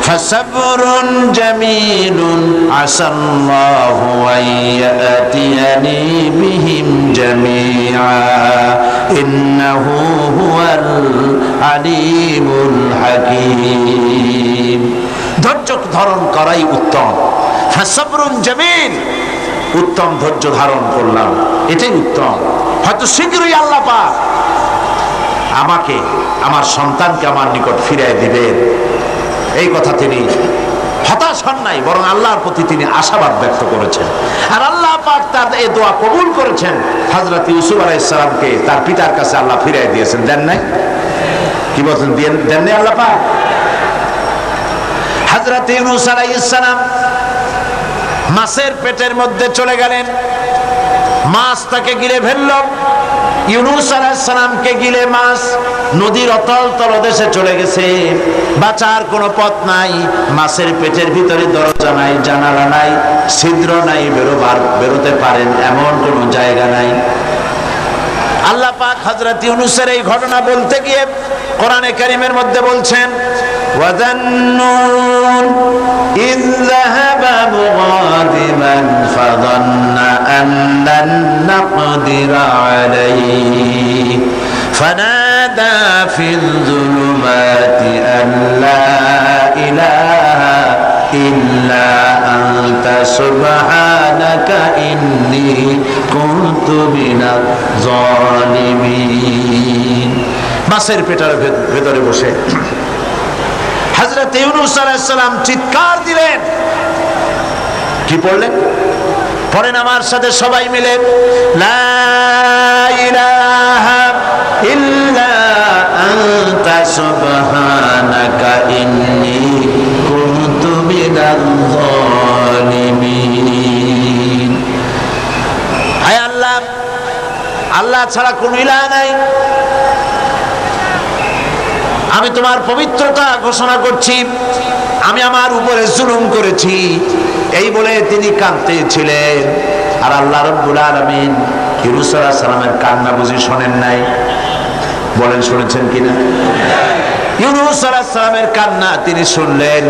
ফাসাবরুন জামিলুন আসাল্লাহু আইয়াতিয়ানি বিহিম জামিআ ইন্নাহু হুয়াল আলিমুল হাকীম। ধৈর্য ধারণ করাই উত্তম। ফাসাবরুন জামিল, উত্তম ধৈর্য ধারণ করলাম, এটাই উত্তম। হয়তো শীঘ্রই আল্লাহ পাক আমাকে, আমার সন্তানকে আমার নিকট ফিরিয়ে দিবেন, এই কথা তিনি হতাশ হন নাই, বরং আল্লাহর প্রতি তিনি আশাবাদ ব্যক্ত করেছেন। আর আল্লাহ পাক তার এই দোয়া কবুল করেছেন। হযরত ইউসুফ আলাইহিস সালামকে তার পিতার কাছে আল্লাহ ফিরিয়ে দিয়েছেন, দেন নাই? কি বলছেন, দেননি আল্লাহ পাক? হযরত ইউনূস আলাইহিস সালাম মাছের পেটের মধ্যে চলে গেলেন, মাছ তাকে গিলে ফেলল। ইউনূস আলাইহিস সালামকে গিলে মাছ নদীর অতল তলদেশে চলে গেছে। বাঁচার কোনো পথ নাই, মাছের পেটের ভিতরে দরজা নাই, জানালা নাই, ছিদ্র নাই, বেরোতে পারেন এমন কোনো জায়গা নাই। আল্লাহ পাক হযরত ইউনূসের এই ঘটনা বলতে গিয়ে কোরআনে কারীমের মধ্যে বলছেন, ওয়াযান্নুন ইয যাহাবা মুগাদিবান ফাযান্না আন লান নাকদিরা আলাইহি ফানাদা ফিল যুলুমাতি আন লা ইলাহা ইল্লা আনতা সুবহানাকা ইন্নী কুনতু মিনাজ জালিমিন। মাছের পেটের ভেতরে বসে হযরত ইউনূস আলাইহিস সালাম চিৎকার দিলেন। কি পড়লেন? পড়েন আমার সাথে সবাই মিলে, লা ইলাহা ইল্লা আনতা সুবহানাকা ইন্নী কুনতু মিনাজ জালিমিন। হায় আল্লাহ, আল্লাহ ছাড়া কোনো ইলাহ নাই, আমি তোমার পবিত্রতা ঘোষণা করছি, আমি আমার উপরে জুলুম করেছি। এই বলে তিনি কাঁদতেছিলেন। আর আল্লাহ রাব্বুল আলামিন ইউনূস আলাইহিস সালামের কান্না বুঝি শোনেন নাই? বলেন শুনেছেন কিনা? ইউনূস আলাইহিস সালামের কান্না তিনি শুনলেন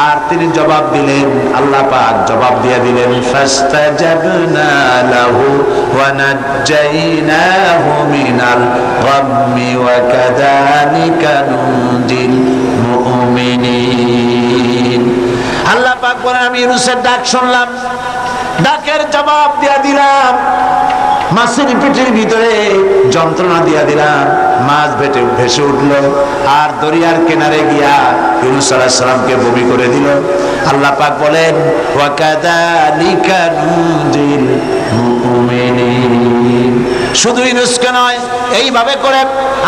আর তিনি জবাব দিলেন। আল্লাহ পাক জবাব দিয়ে দিলেন, ফাস্তাজাবনা লাহু ওয়া নাজ্জাইনাহু মিনাল গাম্মি ওয়া কাযালিকা নুনজিল মুমিনিন। আল্লাহ পাক বলেন, আমি ইউনূসের ডাক শুনলাম, ডাকের জবাব দিয়ে দিলাম, মাছের পেটের ভিতরে যন্ত্রণা দিয়া দিলাম, মাছ ভেসে উঠল আর দরিয়ার কিনারে গিয়া ইউনূস আলাইহিস সালামকে বমি করে দিল। আল্লাহ পাক বলেন, ওয়া কাযালিকা নুনজিল মুমিনিন। শুধু ইউনূসকে নয়, এইভাবে করে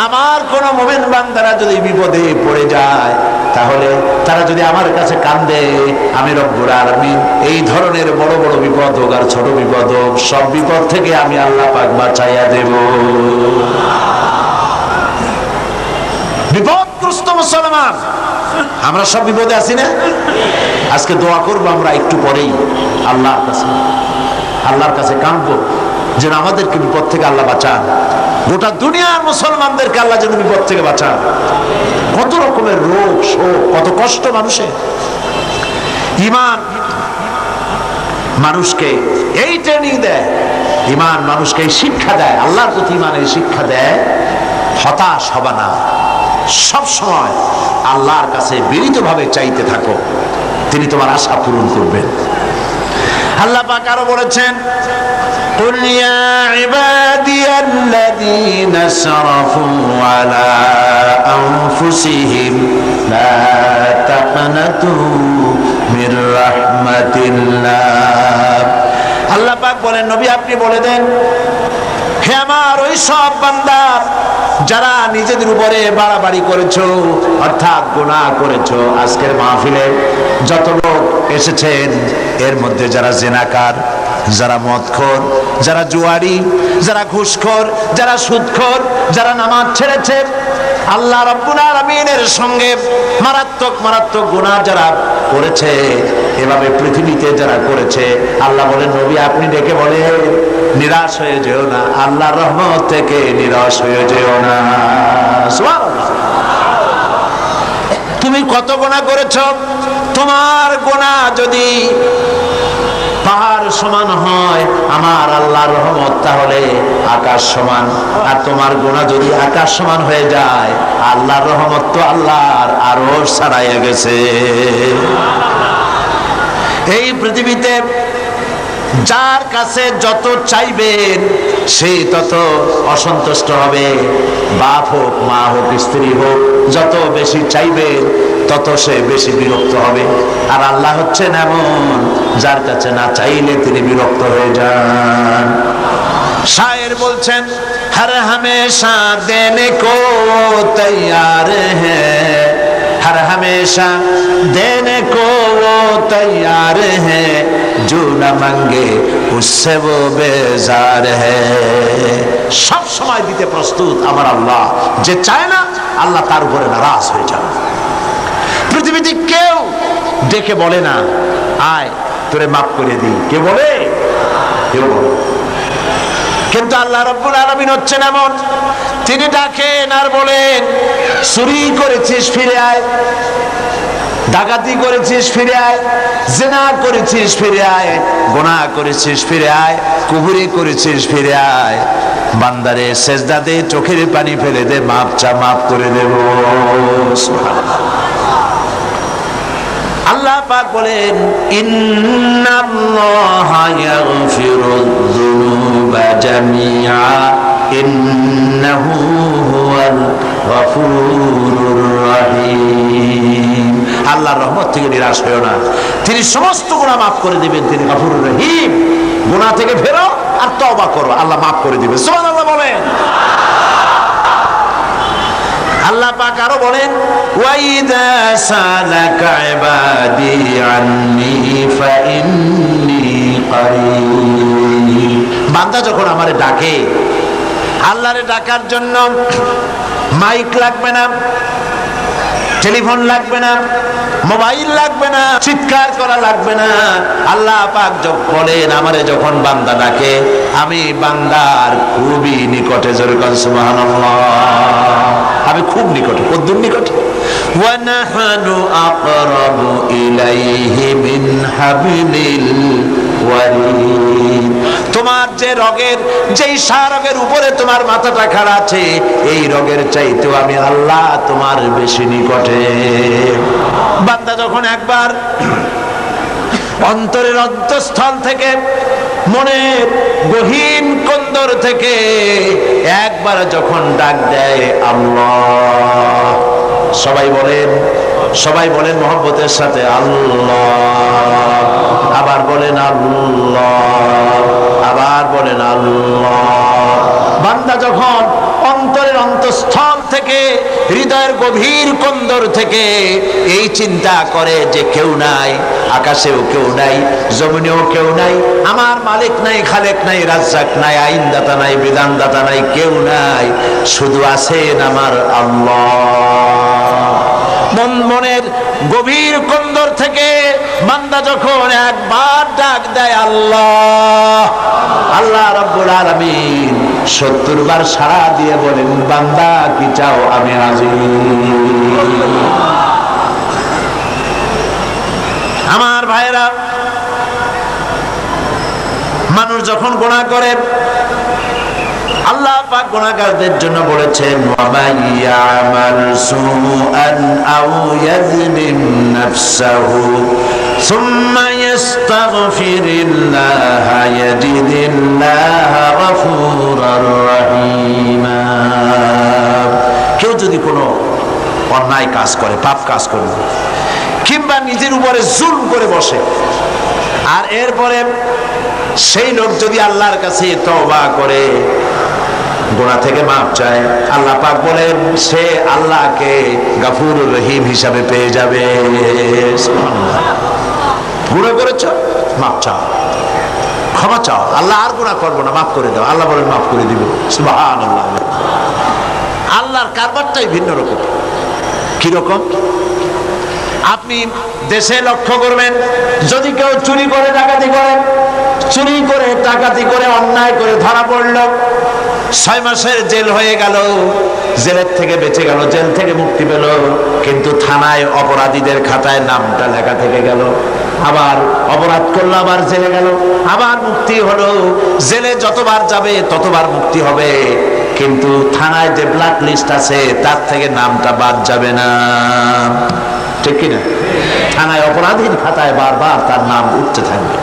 আমার কোন মুমিন বান্দারা যদি বিপদে পড়ে যায়, তাহলে তারা যদি আমার কাছে কান্দে, আমি রব্বুল আলামিন এই ধরনের বড় বড় বিপদ হোক আর ছোট বিপদ হোক, সব বিপদ থেকে আমি আল্লাহ পাক বাঁচাইয়া দেব। বিপদগ্রস্ত মুসলমান, আমরা সব বিপদে আছি না? আজকে দোয়া করবো আমরা একটু পরেই আল্লাহর কাছে কাঁদবো যেন আমাদেরকে বিপদ থেকে আল্লাহ বাঁচান। গোটা দুনিয়ার মুসলমানদেরকে আল্লাহ যেন বিপদ থেকে বাঁচান। কত রকমের রোগ শোক, কত কষ্ট মানুষের। ঈমান মানুষকে এই ট্রেনিং দেয়, ঈমান মানুষকে এই শিক্ষা দেয়, আল্লাহর প্রতি ঈমানের শিক্ষা দেয়, হতাশ হবে না, সব সময় আল্লাহর কাছে বিনীতভাবে চাইতে থাকো, তিনি তোমার আশা পূরণ করবেন। আল্লাহ পাক আরো বলেছেন, قل يا عبادي الذين اسرفوا على أنفسهم لا تقنطوا من رحمة الله। আল্লাহ পাক বলেন, নবী আপনি বলে দেন, হে আমার ওই সব বান্দা যারা নিজেদের উপরে বাড়াবাড়ি করেছো, অর্থাৎ গুনাহ করেছো। আজকের মাহফিলে যত লোক এসেছেন, এর মধ্যে যারা জিনাকার, যারা মদখোর, যারা জুয়ারি, যারা ঘুষখোর, যারা সুদখোর, যারা নামাজ ছেড়েছে, আল্লাহ রাব্বুল আলামিনের সঙ্গে মারাত্মক মারাত্মক গুনাহ যারা করেছে, এভাবে পৃথিবীতে যারা করেছে, আল্লাহ বলেন, নবী আপনি ডেকে বলেন, নিরাশ হয়ে যেও না, আল্লাহর রহমত থেকে নিরাশ হয়ে যেও না। সুবহানাল্লাহ। তুমি কত গুনাহ করেছো, তোমার গুনাহ যদি পাহাড় সমান হয় আমার আল্লাহর রহমত তাহলে আকাশ সমান, আর তোমার গুনাহ যদি আকাশ সমান হয়ে যায়, আল্লাহর রহমত তো আল্লাহর আরশ ছাড়াইয়া গেছে। এই পৃথিবীতে যার কাছে যত চাইবেন সে তত অসন্তুষ্ট হবে। বাপ হোক, মা হোক, স্ত্রী হোক, যত বেশি চাইবেন তত সে বেশি বিরক্ত হবে। আর আল্লাহ হচ্ছেন এমন, যার কাছে না চাইলে তিনি বিরক্ত হয়ে যান। শায়ের বলছেন, हर हमेशा देने को तैयार है, हर हमेशा देने को वो तैयार है, जो न मांगे उससे वो बेजार है। सब समय দিতে প্রস্তুত আমার আল্লাহ, যে চায় না আল্লাহ তার উপরে নারাজ হয়ে যান। পৃথিবীতে কেউ ডেকে বলে না আয় তোরে মাফ করে দিই, কে বলে? কেউ বলে। কিন্তু আল্লাহ রাব্বুল আলামিন হচ্ছেন এমন, তিনি ডাকেন আর বলেন চুরি করেছিস ফিরে আয়, ডাকাতি করেছিস ফিরে আয়, জিনা করেছিস ফিরে আয়, গুনাহ করেছিস ফিরে আয়, কুফরি করেছিস ফিরে আয়, বান্দারে সেজদা দে, চোখের পানি ফেলে দে, মাপ চা, মাফ করে দেব। সুবহানাল্লাহ। আল্লাহ পাক বলেন ইন্নাল্লাহা ইয়াগফিরুয-যুনুবা জামিআ ইন্নাহু হুয়াল গফুরুর রহিম। আল্লাহর রহমত থেকে নিরাশ হয়ো না, তিনি সমস্ত গুনাহ মাফ করে দিবেন, তিনি গফুরুর রহিম। গুনাহ থেকে ফেরো আর তওবা করো, আল্লাহ মাফ করে দিবেন। সুবহানাল্লাহ বলেন। আল্লাহ পাক আরো বলেন ওয়াইদা সালাকা ইবাদি আন্নী ফাইন্নী কারীব। বান্দা যখন আমারে ডাকে, আল্লাহরে ডাকার জন্য মাইক লাগবে না, টেলিফোন লাগবে না, মোবাইল লাগবে না, চিৎকার করা লাগবে না। আল্লাহ পাক বলেন আমারে যখন বান্দা ডাকে, আমি বান্দার খুবই নিকটে। জোরে বলেন সুবহানাল্লাহ। আমি খুব নিকটে। কতদূর নিকটে? ওয়া নাহনু আকরাবু ইলাইহি মিন হাবিলিল ওয়ারিদ। তোমার যে রগের, যেই রগের উপরে তোমার মাথাটা খাড়া আছে, এই রগের চাইতেও আমি আল্লাহ তোমার বেশি নিকটে। বান্দা যখন একবার অন্তরের অন্তঃস্থল থেকে, মনের গহীন কন্দর থেকে একবার যখন ডাক দেয় আল্লাহ, সবাই বলেন, সবাই বলেন মহব্বতের সাথে আল্লাহ, আবার বলেন আল্লাহ, আবার বলেন আল্লাহ। বান্দা যখন অন্তরের অন্তঃস্থল থেকে, হৃদয়ের গভীর কন্দর থেকে এই চিন্তা করে যে কেউ নাই, আকাশেও কেউ নাই, জমিনেও কেউ নাই, আমার মালিক নাই, খালেক নাই, রাজ্জাক নাই, আইনদাতা নাই, বিধানদাতা নাই, কেউ নাই, শুধু আছেন আমার আল্লাহ। মনের গভীর কন্দর থেকে বান্দা যখন একবার ডাক দেয় আল্লাহ, আল্লাহ রাব্বুল আলামিন 70 বার সাড়া দিয়ে বলেন বান্দা কি চাও, আমি হাজির। আমার ভাইরা, মানুষ যখন গুনাহ করে, আল্লাহ পাক গুনাহগারদের জন্য বলেছেন ওয়া মাইয়ামাল সুআন আও ইয়াযলিম নাফসাহু সুম্মা ইস্তাগফিরিল্লাহা ইয়াজিদিল্লাহা গফুরার রহিমা। কেউ যদি কোনো অন্যায় কাজ করে, পাপ কাজ করে, কিংবা নিজের উপরে জুলম করে বসে, আর এরপরে সেই লোক যদি আল্লাহর কাছে তওবা করে, গুনাহ থেকে মাপ চায়, আল্লাহ পাক বলেন সে আল্লাহকে গফুরুর রহিম হিসাবে পেয়ে যাবে। গুনাহ করেছ, মাপ চাও, ক্ষমা চাও, আল্লাহ আর গুনাহ করবো না, মাফ করে দাও, আল্লাহ বলেন মাফ করে দিবে। সুবহানাল্লাহ। আল্লাহর কারবারটাই ভিন্ন রকম। কিরকম? আপনি দেশে লক্ষ্য করবেন, যদি কেউ চুরি করে, ডাকাতি করে, চুরি করে, ডাকাতি করে, অন্যায় করে ধরা পড়ল, 6 মাসের জেল হয়ে গেল, জেলের থেকে বেঁচে গেল, জেল থেকে মুক্তি পেল, কিন্তু থানায় অপরাধীদের খাতায় নামটা লেখা থেকে গেল। আবার অপরাধ করলো, আবার জেলে গেল, আবার মুক্তি হলো। জেলে যতবার যাবে ততবার মুক্তি হবে, কিন্তু থানায় যে ব্ল্যাক লিস্ট আছে তার থেকে নামটা বাদ যাবে না। ঠিক কিনা? থানায় অপরাধীর খাতায় বারবার তার নাম উঠতে থাকবে।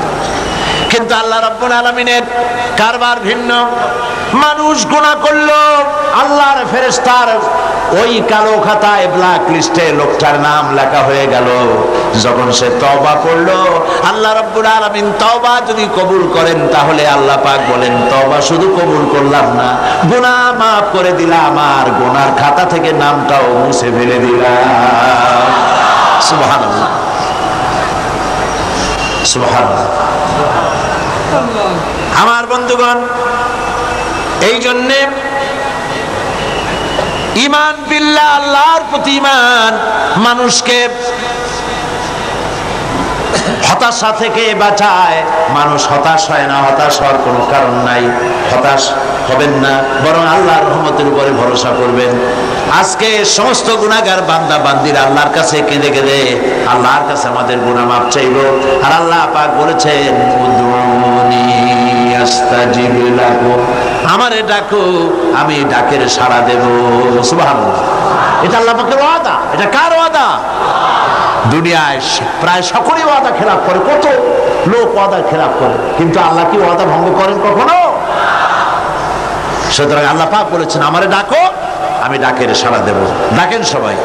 কিন্তু আল্লাহ রাব্বুল আলামিনের কারবার ভিন্ন। মানুষ গুনাহ করলো, আল্লাহর ফেরেশতার ওই কালো খাতায়, ব্ল্যাক লিস্টে লোকটার নাম লেখা হয়ে গেল। যখন সে তওবা করলো, আল্লাহ রাব্বুল আলামিন তওবা যদি কবুল করেন তাহলে আল্লাহ পাক বলেন তওবা শুধু কবুল করলাম না, গুনাহ মাফ করে দিলাম, আর গুনার খাতা থেকে নামটাও মুছে ফেলে দিলাম। সুবহানাল্লাহ, সুবহানাল্লাহ। আমার বন্ধুগণ, এই জন্যে ঈমান বিল্লাহ, আল্লাহর প্রতি ঈমান মানুষকে হতাশা থেকে বাঁচায়। মানুষ হতাশ হয় না, হতাশ হওয়ার কোনো কারণ নাই। হতাশ হবেন না, বরং আল্লাহর রহমতের উপরে ভরসা করবেন। আজকে সমস্ত গুনাহগার বান্দা বান্দিরা আল্লাহর কাছে কেঁদে কেঁদে আল্লাহর কাছে আমাদের গুনাহ মাফ চাইব। আর আল্লাহ পাক বলেছেন উদউনি আস্তাজিব লাকুম, আমারে ডাকো আমি ডাকের সাড়া দেব। সুবহানাল্লাহ, এটা আল্লাহ পাকের ওয়াদা। এটা কার ওয়াদা? দুনিয়ায় প্রায় সকলেই ওয়াদা খেলাপ করে, কত লোক ওয়াদা খেলাপ করে, কিন্তু আল্লাহ কি ওয়াদা ভঙ্গ করেন কখনো? সুতরাং আল্লাহ পাক বলেছেন আমারে ডাকো আমি ডাকের সাড়া দেব। ডাকেন সবাই,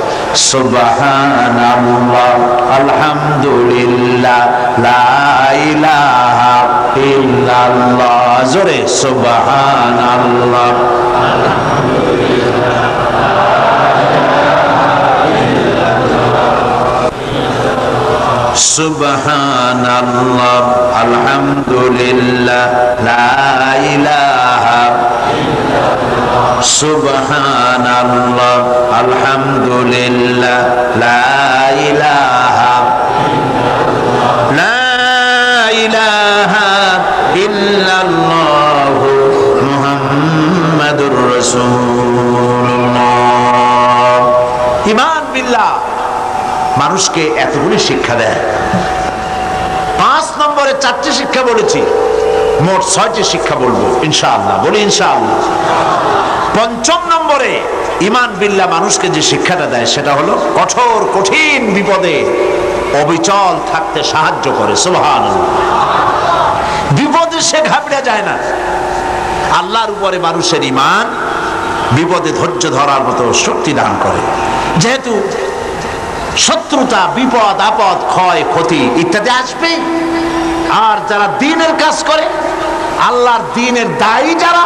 সুবহানাল্লাহ আলহামদুলিল্লাহ লা ইলাহা ইল্লাল্লাহ। জোরে সুবহানাল্লাহ সুবহানাল্লাহ আলহামদুলিল্লাহ লা ইলাহা সুবহানাল্লাহ আলহামদুলিল্লাহ লা ইলাহা ইল্লাল্লাহ মুহাম্মাদুর রাসূলুল্লাহ। ঈমান বিল্লাহ মানুষকে এতগুলি শিক্ষা দেয়। 5 নম্বরে 4টি শিক্ষা বলেছি, মোট 6টি শিক্ষা বলবো ইনশাআল্লাহ। বলি ইনশাআল্লাহ। 5ম নম্বরে ঈমান বিল্লাহ মানুষকে যে শিক্ষাটা দেয় সেটা হলো কঠোর কঠিন বিপদে অবিচল থাকতে সাহায্য করে। সুবহানাল্লাহ, বিপদে সে ঘাবড়ে যায় না। আল্লাহর উপরে মানুষের ঈমান বিপদে ধৈর্য ধরার মতো শক্তি দান করে। যেহেতু শত্রুতা, বিপদ আপদ, ক্ষয় ক্ষতি ইত্যাদি আসবে, আর যারা দ্বীনের কাজ করে, আল্লাহর দ্বীনের দায়ী যারা,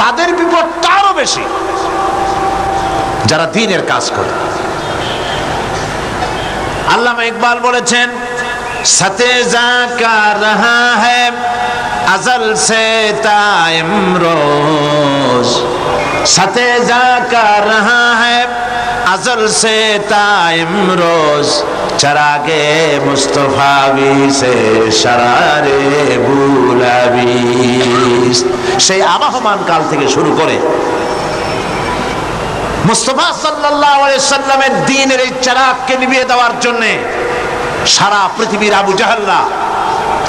তাদের বিপদটা আরো বেশি। যারা দ্বীনের কাজ করে, আল্লামা ইকবাল বলেছেন সাথে জাকা রহা হ্যায় আজল সে তা ইমরোজ, সাথে জাকা রহা হ্যায় अज़ल से ताइम रोज चरागे मुस्तफावी से शरारे बुलाविस। সেই আবাহমান কাল থেকে শুরু করে মুস্তাফা সাল্লাল্লাহু আলাইহি সাল্লামের দ্বীনের এই চিরাগকে নিভিয়ে দেওয়ার জন্য সারা পৃথিবীর আবু জাহেলরা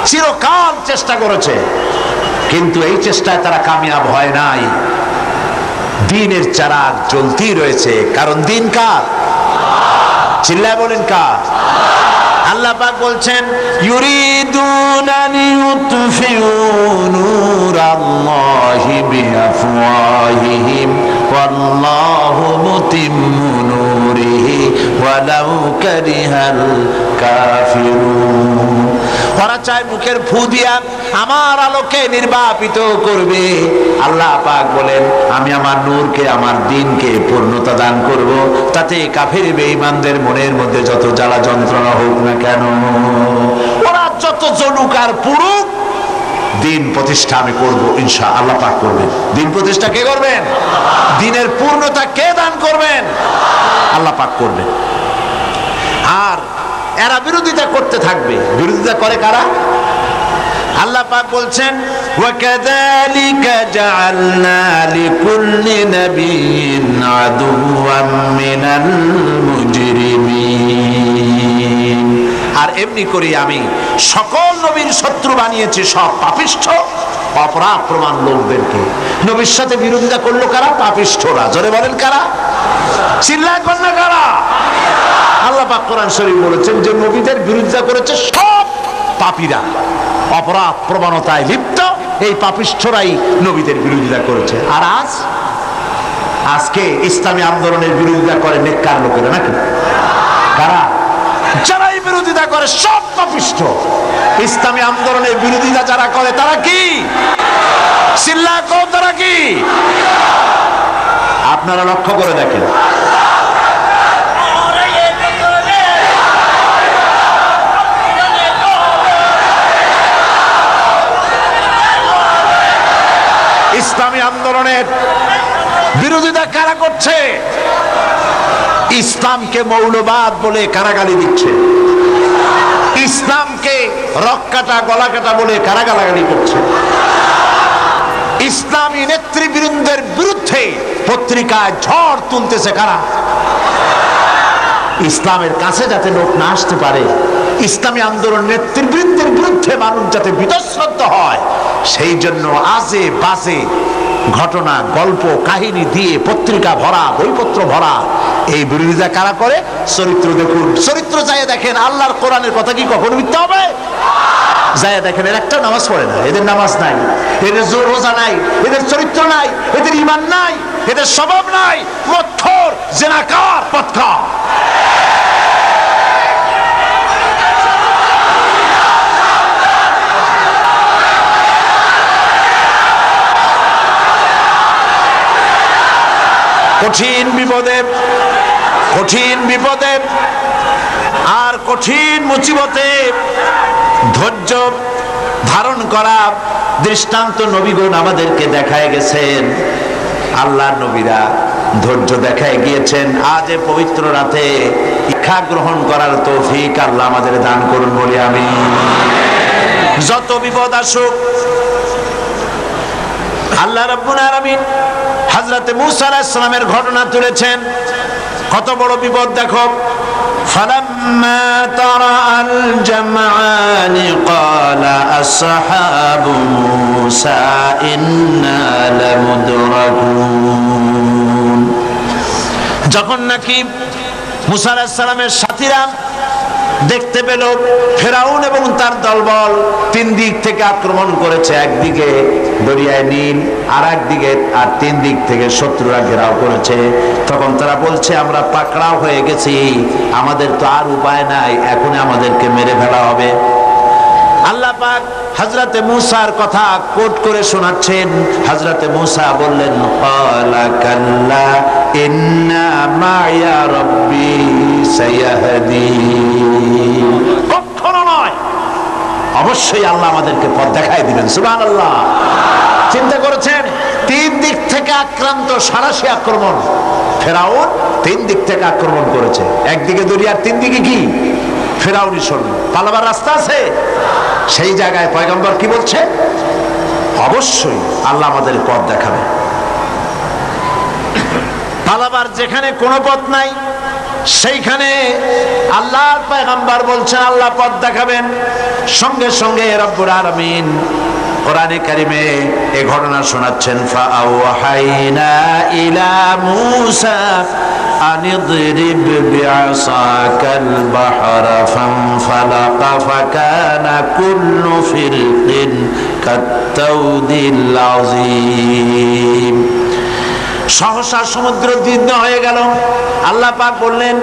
চিরকাল চেষ্টা করেছে, কিন্তু এই চেষ্টায় তারা কামিয়াব হয় নাই। দ্বীনের চিরাগ জ্বলতেই রয়েছে, কারণ দ্বীন কার? চিল্লায় বলেন কার? আল্লাহ পাক বলছেন ইউরিদুনা লিইউতফিউ নূরাল্লাহি বিআফওয়াহিহিম ওয়াল্লাহু মুতিম্মু নূরিহি ওয়ালাউ কারিহাল কাফিরুন। ওরা চায় মুখের ফু দিয়া আমার আলোকে নির্বাপিত করবে। আল্লাহ পাক বলেন আমি আমার নূরকে, আমার দ্বীনকে পূর্ণতা দান করব, তাতে কাফের বেঈমানদের মনের মধ্যে যত জ্বালা যন্ত্রণা হোক না কেন, ওরা যত জ্বলুক আর পুড়ুক, দ্বীন প্রতিষ্ঠা আমি করব ইনশাআল্লাহ। আল্লাহ পাক করবেন। দ্বীন প্রতিষ্ঠা কে করবেন? দ্বীনের পূর্ণতা কে দান করবেন? আল্লাহ পাক করবেন। আর এরা বিরোধিতা করতে থাকবে। বিরোধিতা করে কারা? আল্লাহ পাক বলছেন ওয়াকাযালিকা জাআলনা লিকুল্লি নাবিয়্যিন আদুওয়াম মিনাল মুজরিমিন। আর এমনি করে আমি সকল নবীর শত্রু বানিয়েছি সব পাপিষ্ঠ অপরাধ প্রমাণ লোকদেরকে। নবীর সাথে বিরোধিতা করলো কারা? পাপিষ্ঠরা। জোরে বলেন কারা? চিল্লায় বলেন না কারা? আল্লাহ পাক কোরআন শরীফ বলেছেন যে নবীদের বিরোধিতা করেছে সব পাপীরা, অপরাধ প্রবণতায় লিপ্ত এই পাপিষ্ঠরাই নবীদের বিরোধিতা করেছে। আর আজকে ইসলামী আন্দোলনের বিরোধিতা করে নেককার লোকেরা, নাকি? কারা? যারাই বিরোধিতা করে সব পাপিষ্ঠ। ইসলামী আন্দোলনের বিরোধিতা যারা করে তারা কি? চিল্লায় কও তারা কি? আপনারা লক্ষ্য করে দেখেন, ইসলামী আন্দোলনের বিরোধিতা কারা করছে? ইসলামকে মৌলবাদ বলে কারাগালি দিচ্ছে, ইসলামকে রক কাটা গলা কাটা বলে কারাগালাগালি করছে, ইসলামী নেতৃবৃন্দের বিরুদ্ধে পত্রিকায় ঝড় তুলতেছে কারা? ইসলামের কাছে যাতে লোক না আসতে পারে, ইসলামী আন্দোলন নেতৃবৃন্দের বিরুদ্ধে মানুষ যাতে বিতশ্রদ্ধ হয়, সেই জন্য আজে বাজে ঘটনা, গল্প, কাহিনী দিয়ে পত্রিকা ভরা, বইপত্র ভরা। এই বিরোধিতা কারা করে? চরিত্র দেখুন, চরিত্র যায় দেখেন। আল্লাহর কোরআনের কথা কি কখনো মিথ্যা হবে? যায় দেখেন, এর একটা নামাজ পড়ে না, এদের নামাজ নাই, এদের রোজা নাই, এদের চরিত্র নাই, এদের ঈমান নাই, এদের স্বভাব নাই, মৎখর, জেনাকার, পথকার। কঠিন বিপদে, কঠিন বিপদে আর কঠিন মুসিবতে ধৈর্য ধারণ করা দৃষ্টান্ত নবীগণ আমাদেরকে দেখায় গেছেন। আল্লাহর নবীরা ধৈর্য দেখায় গিয়েছেন। আজ এ পবিত্র রাতে শিক্ষা গ্রহণ করার তৌফিক আল্লাহ আমাদের দান করুন বলি আমি। যত বিপদ আসুক, আল্লাহ রাব্বুল আলামিন হযরতে মূসা আলাইহিস সালামের ঘটনা তুলেছেন। কত বড় বিপদ দেখো। ফালাম্মা তারাআল জামআনি ক্বালা আসহাবু মূসা ইন্না লামুদরাকুন। যখন নাকি মূসা আলাইহিস সালামের সাথীরা দেখতে পেল ফেরাউন এবং তার দলবল তিন দিক থেকে আক্রমণ করেছে, একদিকে দরিয়ায় নীল, আর একদিকে, আর তিন দিক থেকে শত্রুরা ঘেরাও করেছে, তখন তারা বলছে আমরা পাকড়াও হয়ে গেছি, আমাদের তো আর উপায় নাই, এখন আমাদেরকে মেরে ফেলা হবে। আল্লাহ পাক হযরতে মূসার কথা কোট করে শোনাচ্ছেন। হযরতে মূসা বললেন, ক্বালা কাল্লা ইন্না মা'য়া রাব্বি সায়াহদিন। কখনো নয়, অবশ্যই আল্লাহ আমাদেরকে পথ দেখায় দিবেন। সুবহানাল্লাহ। চিন্তা করেছেন, তিন দিক থেকে আক্রান্ত, সারাশি আক্রমণ। ফেরাউন তিন দিক থেকে আক্রমণ করেছে, একদিকে দরিয়ার, তিন দিকে কি ফেরাউনি সৈন্য। পালাবার রাস্তা আছে? সেই জায়গায় পয়গম্বর কি বলছে? অবশ্যই আল্লাহ আমাদের পথ দেখাবে। পালাবার যেখানে কোনো পথ নাই, সেইখানে আল্লাহর পয়গম্বর বলছেন আল্লাহ পথ দেখাবেন। সঙ্গে সঙ্গে রব্বুল আলামিন কোরআনে কারিমে এই ঘটনা শোনাচ্ছেন। ফাআওহাইনা ইলা মূসা আনিদরিব বিআসাকাল বাহরা ফানফালাকা ফাকানা কুল্লু ফিরকিন কাত্তাউদিল আযীম। সহসা সমুদ্র দীর্ঘ হয়ে গেল। আল্লাহ পাক বললেন,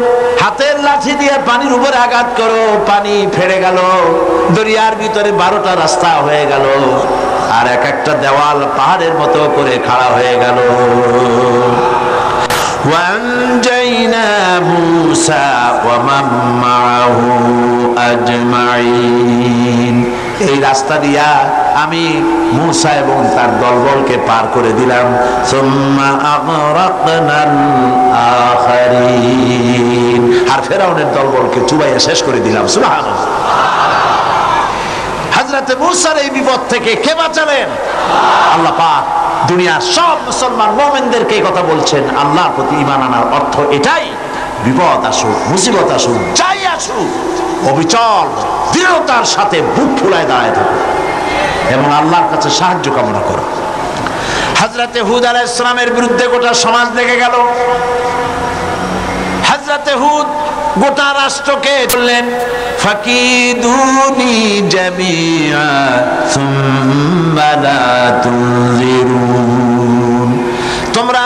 হাতের লাঠি দিয়ে পানির উপরে আঘাত করো, পানি ফেড়ে গেল। দরিয়ার ভিতরে 12টা রাস্তা হয়ে গেল, আর এক একটা দেওয়াল পাহাড়ের মতো করে খাড়া হয়ে গেল। ওয়ানজাইনা মূসা ওয়া মান মা'আহু আজমাইন। এই রাস্তা দিয়া আমি মূসা এবং তার দলবলকে পার করে দিলাম। সুম্মা আগরাকনাল আখারিন। আর ফেরাউনের দলবলকে চুবাইয়া শেষ করে দিলাম। সুবহানাল্লাহ। হযরতে মূসার এই বিপদ থেকে কে বাঁচালেন? আল্লাহ পাক। দুনিয়ার সব মুসলমান মুমিনদেরকে এই কথা বলছেন, আল্লাহর প্রতি ঈমান আনার অর্থ এটাই, বিপদ আসুক, মুসিবত আসুক, যাই আসুক, অবিচল দৃঢ়তার সাথে বুক ফুলায় দাঁড়ায় থাকো এবং আল্লাহর কাছে সাহায্য কামনা করো। হযরতে হুদ আলাইহিস সালামের বিরুদ্ধে গোটা সমাজ লেগে গেল। হযরতে হুদ গোটা রাষ্ট্রকে বললেন, ফাকিদুনি জামিআ সুম্মা লা তুনজিরুন। তোমরা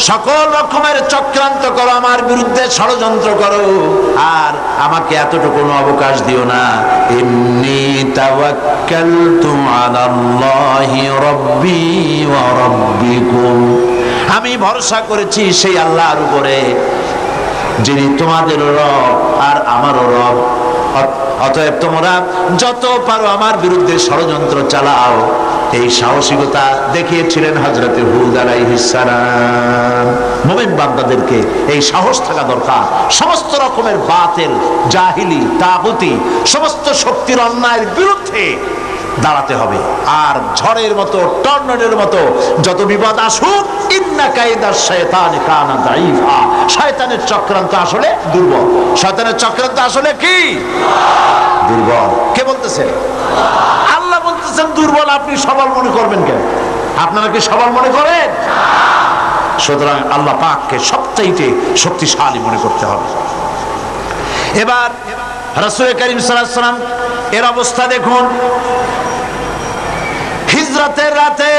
সকল রকমের চক্রান্ত করো, আমার বিরুদ্ধে ষড়যন্ত্র করো, আর আমাকে এতটুকু অবকাশ দিও না। ইন্নী তাওয়াক্কালতু আলাল্লাহি রাব্বি ওয়া রাব্বিকুম, আমি ভরসা করেছি সেই আল্লাহর উপরে যিনি তোমাদেরও রব আর আমারও রব। অতএব তোমরা যত পারো আমার বিরুদ্ধে ষড়যন্ত্র চালাও। এই সাহসিকতা দেখিয়েছিলেন হযরত হুদ আলাইহিস সালাম। মুমিন বান্দাদেরকে এই সাহস থাকা দরকার। সমস্ত রকমের বাতিল, জাহিলি, তাগুতি, সমস্ত শক্তির অন্যায়ের বিরুদ্ধে দাঁড়াতে হবে। আর ঝড়ের মতো, টর্নেডোর মতো যত বিপদ আসুক, ইন্না কাইদাশ শায়তানি কানা দাঈফা, শয়তানের চক্রান্ত আসলে দুর্বল। শয়তানের চক্রান্ত আসলে কি? দুর্বল। কে বলতেছে? আল্লাহ বলতেছেন দুর্বল। আপনি সবল মনে করবেন কেন? আপনারা কি সবল মনে করেন? সুতরাং আল্লাহ পাককে সবচাইতে শক্তিশালী মনে করতে হবে। এবার রাসূল করিম সাল্লাল্লাহু আলাইহি ওয়াসাল্লাম এর অবস্থা দেখুন। হিজরতের রাতে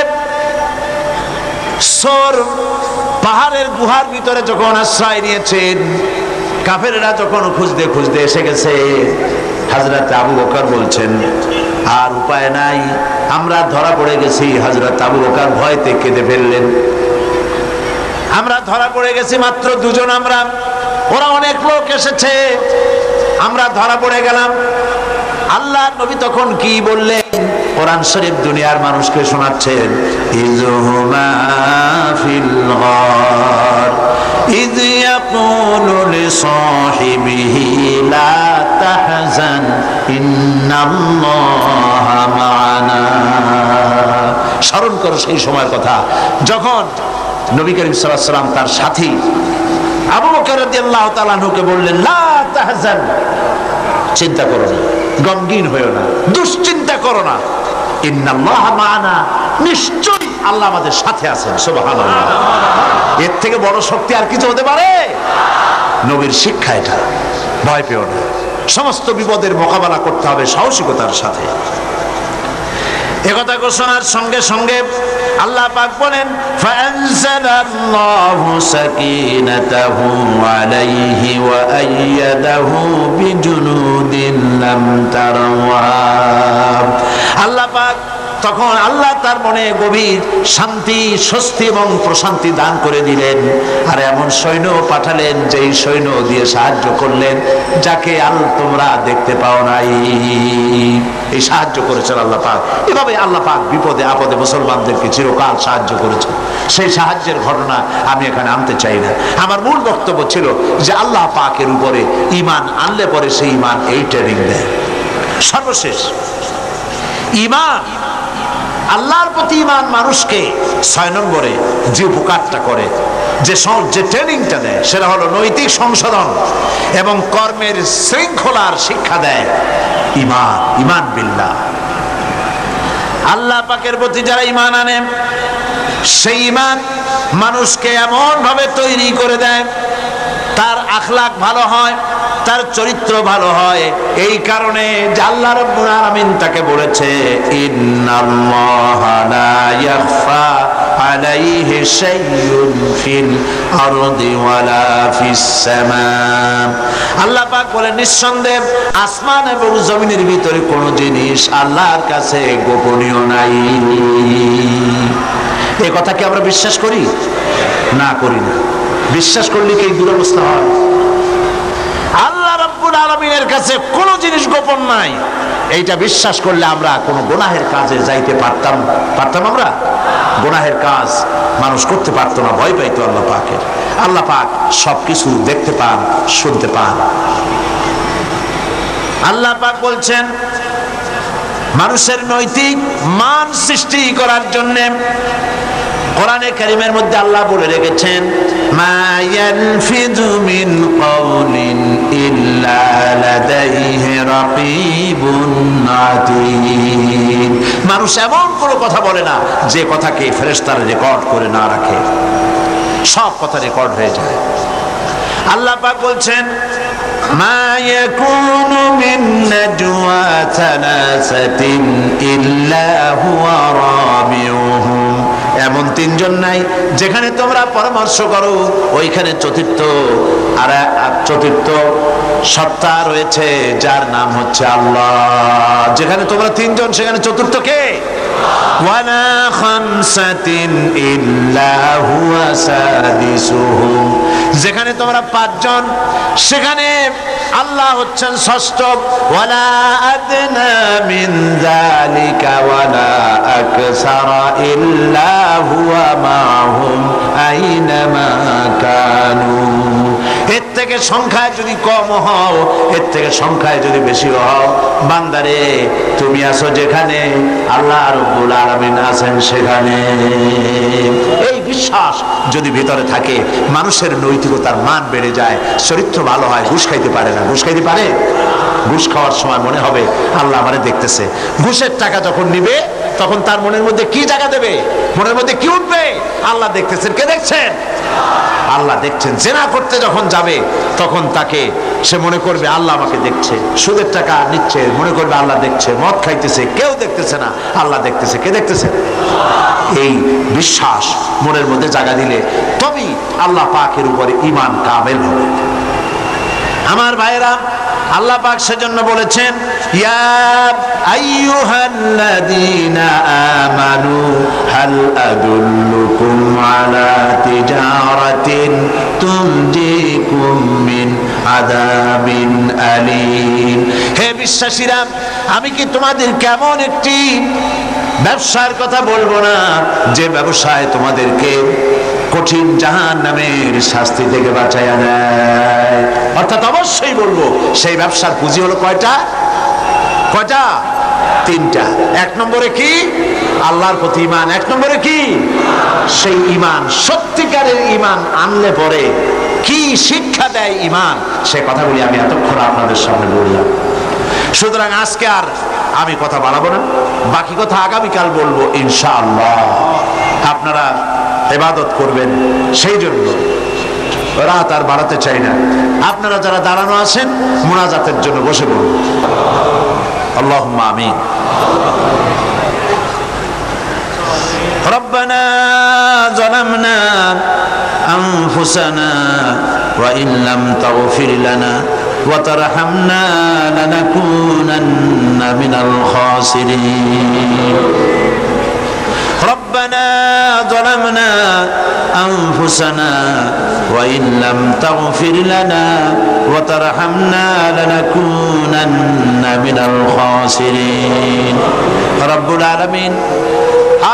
সর পাহাড়ের গুহার ভিতরে যখন আশ্রয় নিয়েছেন, কাফেররা যখন খুঁজতে খুঁজতে এসে গেছে, হযরত আবু বকর বলছেন আর উপায় নাই, আমরা ধরা পড়ে গেছি। হযরত আবু বকর ভয়তে কেঁদে ফেললেন। আমরা ধরা পড়ে গেছি, মাত্র দুজন আমরা, ওরা অনেক লোক এসেছে, আমরা ধরা পড়ে গেলাম। আল্লাহর নবী তখন কি বললেন? কোরআন শরীফ দুনিয়ার মানুষকে শোনাচ্ছেন। ইযহুমা ফিল গার ইয ইয়াকুলু লিসাহিবিহি লা তাহজান ইন্নাল্লাহা মা'ানা। স্মরণ করো সেই সময়ের কথা যখন নবী করিম সাল্লাল্লাহু আলাইহি ওয়াসাল্লাম তার সাথী আবু বকর রাদিয়াল্লাহু তাআলা আনহুকে বললেন, লা তাহজান, চিন্তা করো না, গমগীন হয়ো না, দুশ্চিন্তা করো না, ইন্নাল্লাহা মা'ানা, নিশ্চয়ই আল্লাহ আমাদের সাথে আছেন। সুবহানাল্লাহ। এর থেকে বড় শক্তি আর কিছু হতে পারে? নবীর শিক্ষা এটা। ভয় পেও না, সমস্ত বিপদের মোকাবেলা করতে হবে সাহসিকতার সাথে। একথা ঘোষণার সঙ্গে সঙ্গে আল্লাহ পাক বলেন, ফাআনজালাল্লাহু সাকিনাতাহু আলাইহি ওয়া আইয়াদাহু বিজুনুদিন লাম তারাওহা। আল্লাহ পাক তখন আল্লাহ তার মনে গভীর শান্তি, স্বস্তি এবং প্রশান্তি দান করে দিলেন। আর এমন সৈন্য পাঠালেন, যেই সৈন্য দিয়ে সাহায্য করলেন যাকে তোমরা দেখতে পাও নাই। এই সাহায্য করেছেন আল্লাহ পাক। এভাবে আল্লাহ পাক বিপদে আপদে মুসলমানদেরকে চিরকাল সাহায্য করেছেন। সেই সাহায্যের ঘটনা আমি এখানে আনতে চাই না। আমার মূল বক্তব্য ছিল যে আল্লাহ পাকের উপরে ঈমান আনলে পরে সেই ঈমান এই ট্রেনিং দেয়। সর্বশেষ ঈমান, আল্লাহর প্রতি ঈমান মানুষকে 6 নম্বরে যে উপকারটা করে, যে ট্রেনিংটা দেয়, সেটা হলো নৈতিক সংশোধন এবং কর্মের শৃঙ্খলার শিক্ষা দেয়। ঈমান, ঈমান বিল্লাহ, আল্লাহ পাকের প্রতি যারা ঈমান আনে, সেই ঈমান মানুষকে এমন ভাবে তৈরি করে দেয়, তার আখলাক ভালো হয়, তার চরিত্র ভালো হয়। এই কারণে আল্লাহ রাব্বুল আলামিন তাকে বলেছে, ইন্নাল্লাহা লা ইয়াখফা আলাইহি শাইউন ফিল আরদি ওয়ালা ফিস সামা। আল্লাহ পাক বলেন, নিঃসন্দেহে আসমান এবং জমিনের ভিতরে কোনো জিনিস আল্লাহর কাছে গোপনীয় নাই। এই কথা কি আমরা বিশ্বাস করি? না, করি না। বিশ্বাস করলে কি এই দুরবস্থা হয়? আল্লাহ রাব্বুল আলামিনের কাছে কোনো জিনিস গোপন নাই, এইটা বিশ্বাস করলে আমরা কোনো গুনাহের কাজে যাইতে পারতাম? আমরা গুনাহের কাজ মানুষ করতে পারতো না, ভয় পাইতো আল্লাহ পাকের। আল্লাহ পাক সবকিছু দেখতে পান, শুনতে পান। আল্লাহ পাক বলছেন, মানুষের নৈতিক মান সৃষ্টি করার জন্য কোরআনে কারীমের মধ্যে আল্লাহ বলে রেখেছেন, মা ইয়ানফিযু মিন কাওলিন ইল্লা লাদাইহি রাকীবুন আতীদ। মানুষ এমন কোনো কথা বলে না যে কথাকে ফেরেশতারা রেকর্ড করে না রাখে। সব কথা রেকর্ড হয়ে যায়। আল্লাহ পাক বলছেন, মা ইয়াকুনু মিন নাজওয়া সালাসাতিন ইল্লা হুয়া রাবিউহুম। এমন 3 তিনজন নাই, যেখানে তোমরা পরামর্শ করো ওইখানে চতুর্থ সত্তা রয়েছে যার নাম হচ্ছে আল্লাহ। যেখানে তোমরা তিনজন সেখানে চতুর্থ কে? ওয়ালা খামসাতিন ইল্লা হুয়া সাদিসুহুম, যেখানে তোমরা পাঁচজন সেখানে আল্লাহ হচ্ছেন ষষ্ঠ। ওয়ালা আদনা মিন যালিকা ওয়ালা আকসারা ইল্লা হুয়া মাহুম আইনামা কানু। এর থেকে সংখ্যায় যদি কম হও, এর থেকে সংখ্যায় যদি বেশি হও, বান্দারে তুমি আছো যেখানে আল্লাহ রাব্বুল আলামিন আছেন সেখানে। এই বিশ্বাস যদি ভিতরে থাকে মানুষের নৈতিকতার মান বেড়ে যায়, চরিত্র ভালো হয়। ঘুষ খাইতে পারে না, ঘুষ খাইতে পারে? ঘুষ খাওয়ার সময় মনে হবে আল্লাহ আমারে দেখতেছে। ঘুষের টাকা যখন নিবে তখন তার মনের মধ্যে কি জায়গা দেবে? মনের মধ্যে কি উঠবে? আল্লাহ দেখতেছেন। কে দেখছেন? আল্লাহ দেখছেন। জেনা করতে যখন যাবে তখন তাকে সে মনে করবে আল্লাহ আমাকে দেখছে। সুদের টাকা নিচ্ছে, মনে করবে আল্লাহ দেখছে। মদ খাইতেছে, কেউ দেখতেছে না, আল্লাহ দেখতেছে। কে দেখতেছে? এই বিশ্বাস মনের মধ্যে জায়গা দিলে তবেই আল্লাহ পাকের উপরে ঈমান কামেল হবে। আমার ভাইরা, আল্লাহ পাক সেজন্য বলেছেন ইয়া আইয়ুহাল্লাযীনা আমানু হাল আদুল্লুকুম আলা তিজারাতিন তুনজিকুম মিন আযাবিন আলীম। হে বিশ্বাসীরা, আমি কি তোমাদের কেমন একটি ব্যবসার কথা বলবো না যে ব্যবসায় তোমাদেরকে কঠিন জাহান্নামের শাস্তি থেকে বাঁচায়া দেয়? অর্থাৎ অবশ্যই বলবো সেই ব্যবসার পুঁজি হলো কয়টা? তিনটা। এক নম্বরে কি? আল্লাহর প্রতি ঈমান। এক নম্বরে কি? সেই ঈমান, সত্যিকারের ঈমান আনলে পরে কি শিক্ষা দেয় ঈমান, সে কথাগুলি আমি এতক্ষণ আপনাদের সামনে বললাম। সুতরাং আজকে আর আমি কথা বাড়াবো না, বাকি কথা আগামীকাল বলবো ইনশাআল্লাহ। আপনারা ইবাদত করবেন, সেই জন্য রাত আর বাড়াতে চাই না। আপনারা যারা দাঁড়ানো আছেন মুনাজাতের জন্য বসে পড়ুন। আল্লাহুম্মা আমিন। রব্বানা যালামনা আনফুসানা ওয়া ইন লাম তাগফির লানা ওয়া তারহামনা লানাকুনান্না মিনাল খাসিরিন। ربنا ظلمنا أنفسنا وإن لم تغفر لنا وترحمنا لنكونن من الخاسرين رب العالمين।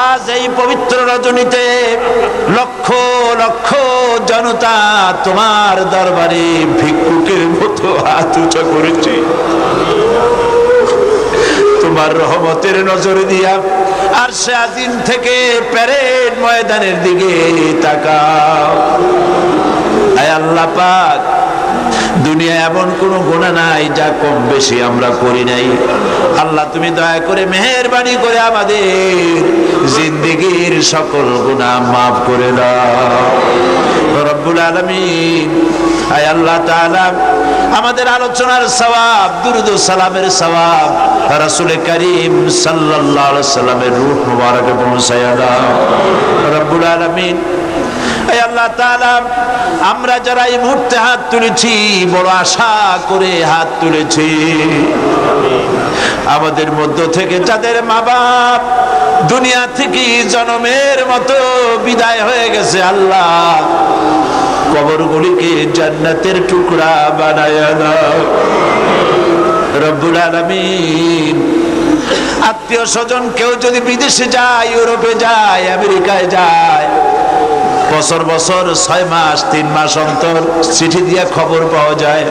আজ এই পবিত্র রজনীতে লক্ষ লক্ষ জনতা তোমার দরবারে ভিক্ষুকের মতো হাত উঁচু করেছে। তোমার রহমতের নজর দিয়া আরশে আজিম থেকে প্যারেড ময়দানের দিকে তাকাও। আয় আল্লাহ পাক, দুনিয়া এমন কোন গুনাহ নাই যা কম বেশি আমরা করি নাই। আল্লাহ তুমি দয়া করে মেহেরবানি করে আমাদের জিন্দেগীর সকল গুনাহ মাফ করে দাও রব্বুল আলামিন। আয় আল্লাহ তাআলা, আমাদের আলোচনার সওয়াব, দুরূদ ও সালামের সওয়াব রাসূল করিম সাল্লাল্লাহু আলাইহি সাল্লামের রূহ মুবারকে পৌঁছায়া দাও রব্বুল আলামিন। আয় আল্লাহ তাআলা, আমরা যারা এই মুহূর্তে হাত তুলেছি বড় আশা করে হাত তুলেছি, আমাদের মধ্য থেকে যাদের মা বাপ দুনিয়া থেকে জনমের মতো বিদায় হয়ে গেছে, আল্লাহ কবরগুলিকে জান্নাতের টুকরা বানায়া দাও রব্বুল আলামিন। আত্মীয় স্বজন কেউ যদি বিদেশে যায়, ইউরোপে যায়, আমেরিকায় যায়, বছর বছর 6 মাস 3 মাস অন্তর চিঠি দিয়ে খবর পাওয়া যায়।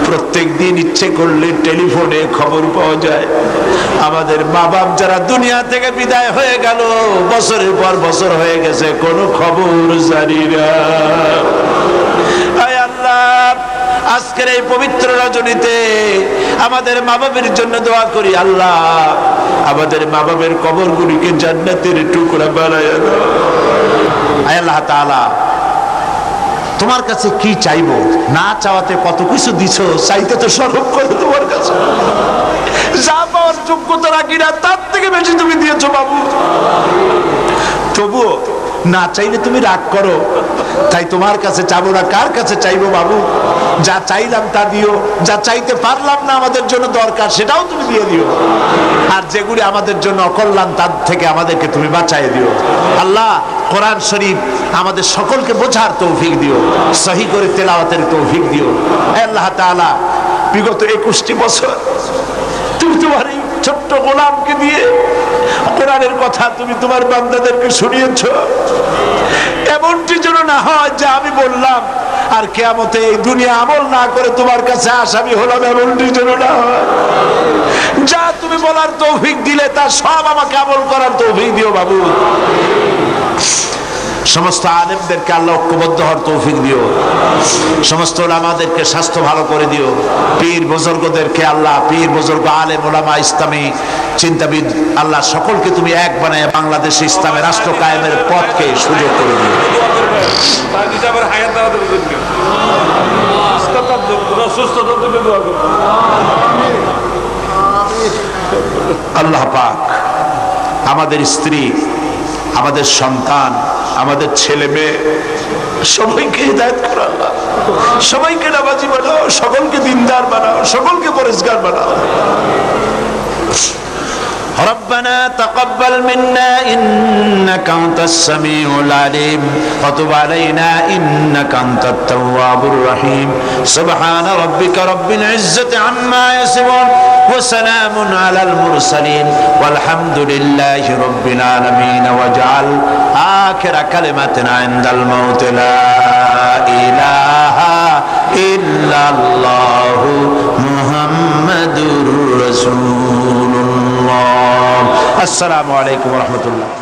প্রত্যেক দিন ইচ্ছে করলে টেলিফোনে খবর পাওয়া যায়। আমাদের মা বাপ যারা দুনিয়া থেকে বিদায় হয়ে গেল, বছরের পর বছর হয়ে গেছে, কোনো খবর জানি না। আয় আল্লাহ, আজকের এই পবিত্র রজনীতে আমাদের মা বাবের জন্য দোয়া করি। আল্লাহ, আমাদের মা বাবের কবরগুলিকে জান্নাতের টুকরা বানায়া দাও। আয় আল্লাহ তাআলা, তোমার কাছে কি চাইবো? না চাওয়াতে কত কিছু দিছো, চাইতে তো সরব করে তোমার কাছে। যা পাওয়ার যোগ্যতা রাখি না, তার থেকে বেশি তুমি দিয়েছো বাবু। তবুও না চাইলে তুমি রাগ করো, তাই তোমার কাছে চাবো না, কার কাছে চাইবো বাবু? যা চাইলাম তা দিও, যা চাইতে পারলাম না আমাদের জন্য দরকার সেটাও তুমি দিয়ে দিও, আর যেগুলি আমাদের জন্য অকল্যাণ তার থেকে আমাদেরকে তুমি বাঁচাই দিও। আল্লাহ কোরআন শরীফ আমাদের সকলকে বোঝার তৌফিক দিও, সহি করে তেলাওয়াতের তৌফিক দিও। আল্লাহ তাআলা বিগত 21টি বছর তুমি তোমার এই ছোট্ট গোলামকে দিয়ে কোরআনের কথা তুমি তোমার বান্দাদেরকে শুনিয়েছ। এমনটি যেন না হয় যে আমি বললাম আর কিয়ামতে এই দুনিয়া আমল না করে তোমার কাছে আসামি হলাম, এমনটি যেন না হয়। যা তুমি বলার তৌফিক দিলে তা সব আমাকে আমল করার তৌফিক দিও বাবু। সমস্ত আলেমদেরকে আল্লাহ ঐক্যবদ্ধ হওয়ার তৌফিক দিও, সমস্ত ওলামাদেরকে স্বাস্থ্য ভালো করে দিও, পীর বুজুর্গদেরকে আল্লাহ, পীর বুজুর্গ আলেম ওলামা ইসলামী চিন্তাবিদ আল্লাহ সকলকে তুমি এক বানায় বাংলাদেশে ইসলামের রাষ্ট্র কায়েমের পথকে সুযোগ করে দিও। আল্লাহ পাক আমাদের স্ত্রী, আমাদের সন্তান, আমাদের ছেলে মেয়ে সবাইকে হিদায়াত করো আল্লাহ, সবাইকে নামাজি বানাও, সকলকে দিনদার বানাও, সকলকে পরেজগার বানাও। ربنا تقبل منا إنك أنت السميع العليم وتب علينا إنك أنت التواب الرحيم سبحان ربك رب العزة عما يصفون وسلام على المرسلين والحمد لله رب العالمين واجعل آخر كلمتنا عند الموت لا إله إلا الله محمد رسول الله। السلام عليكم ورحمة الله।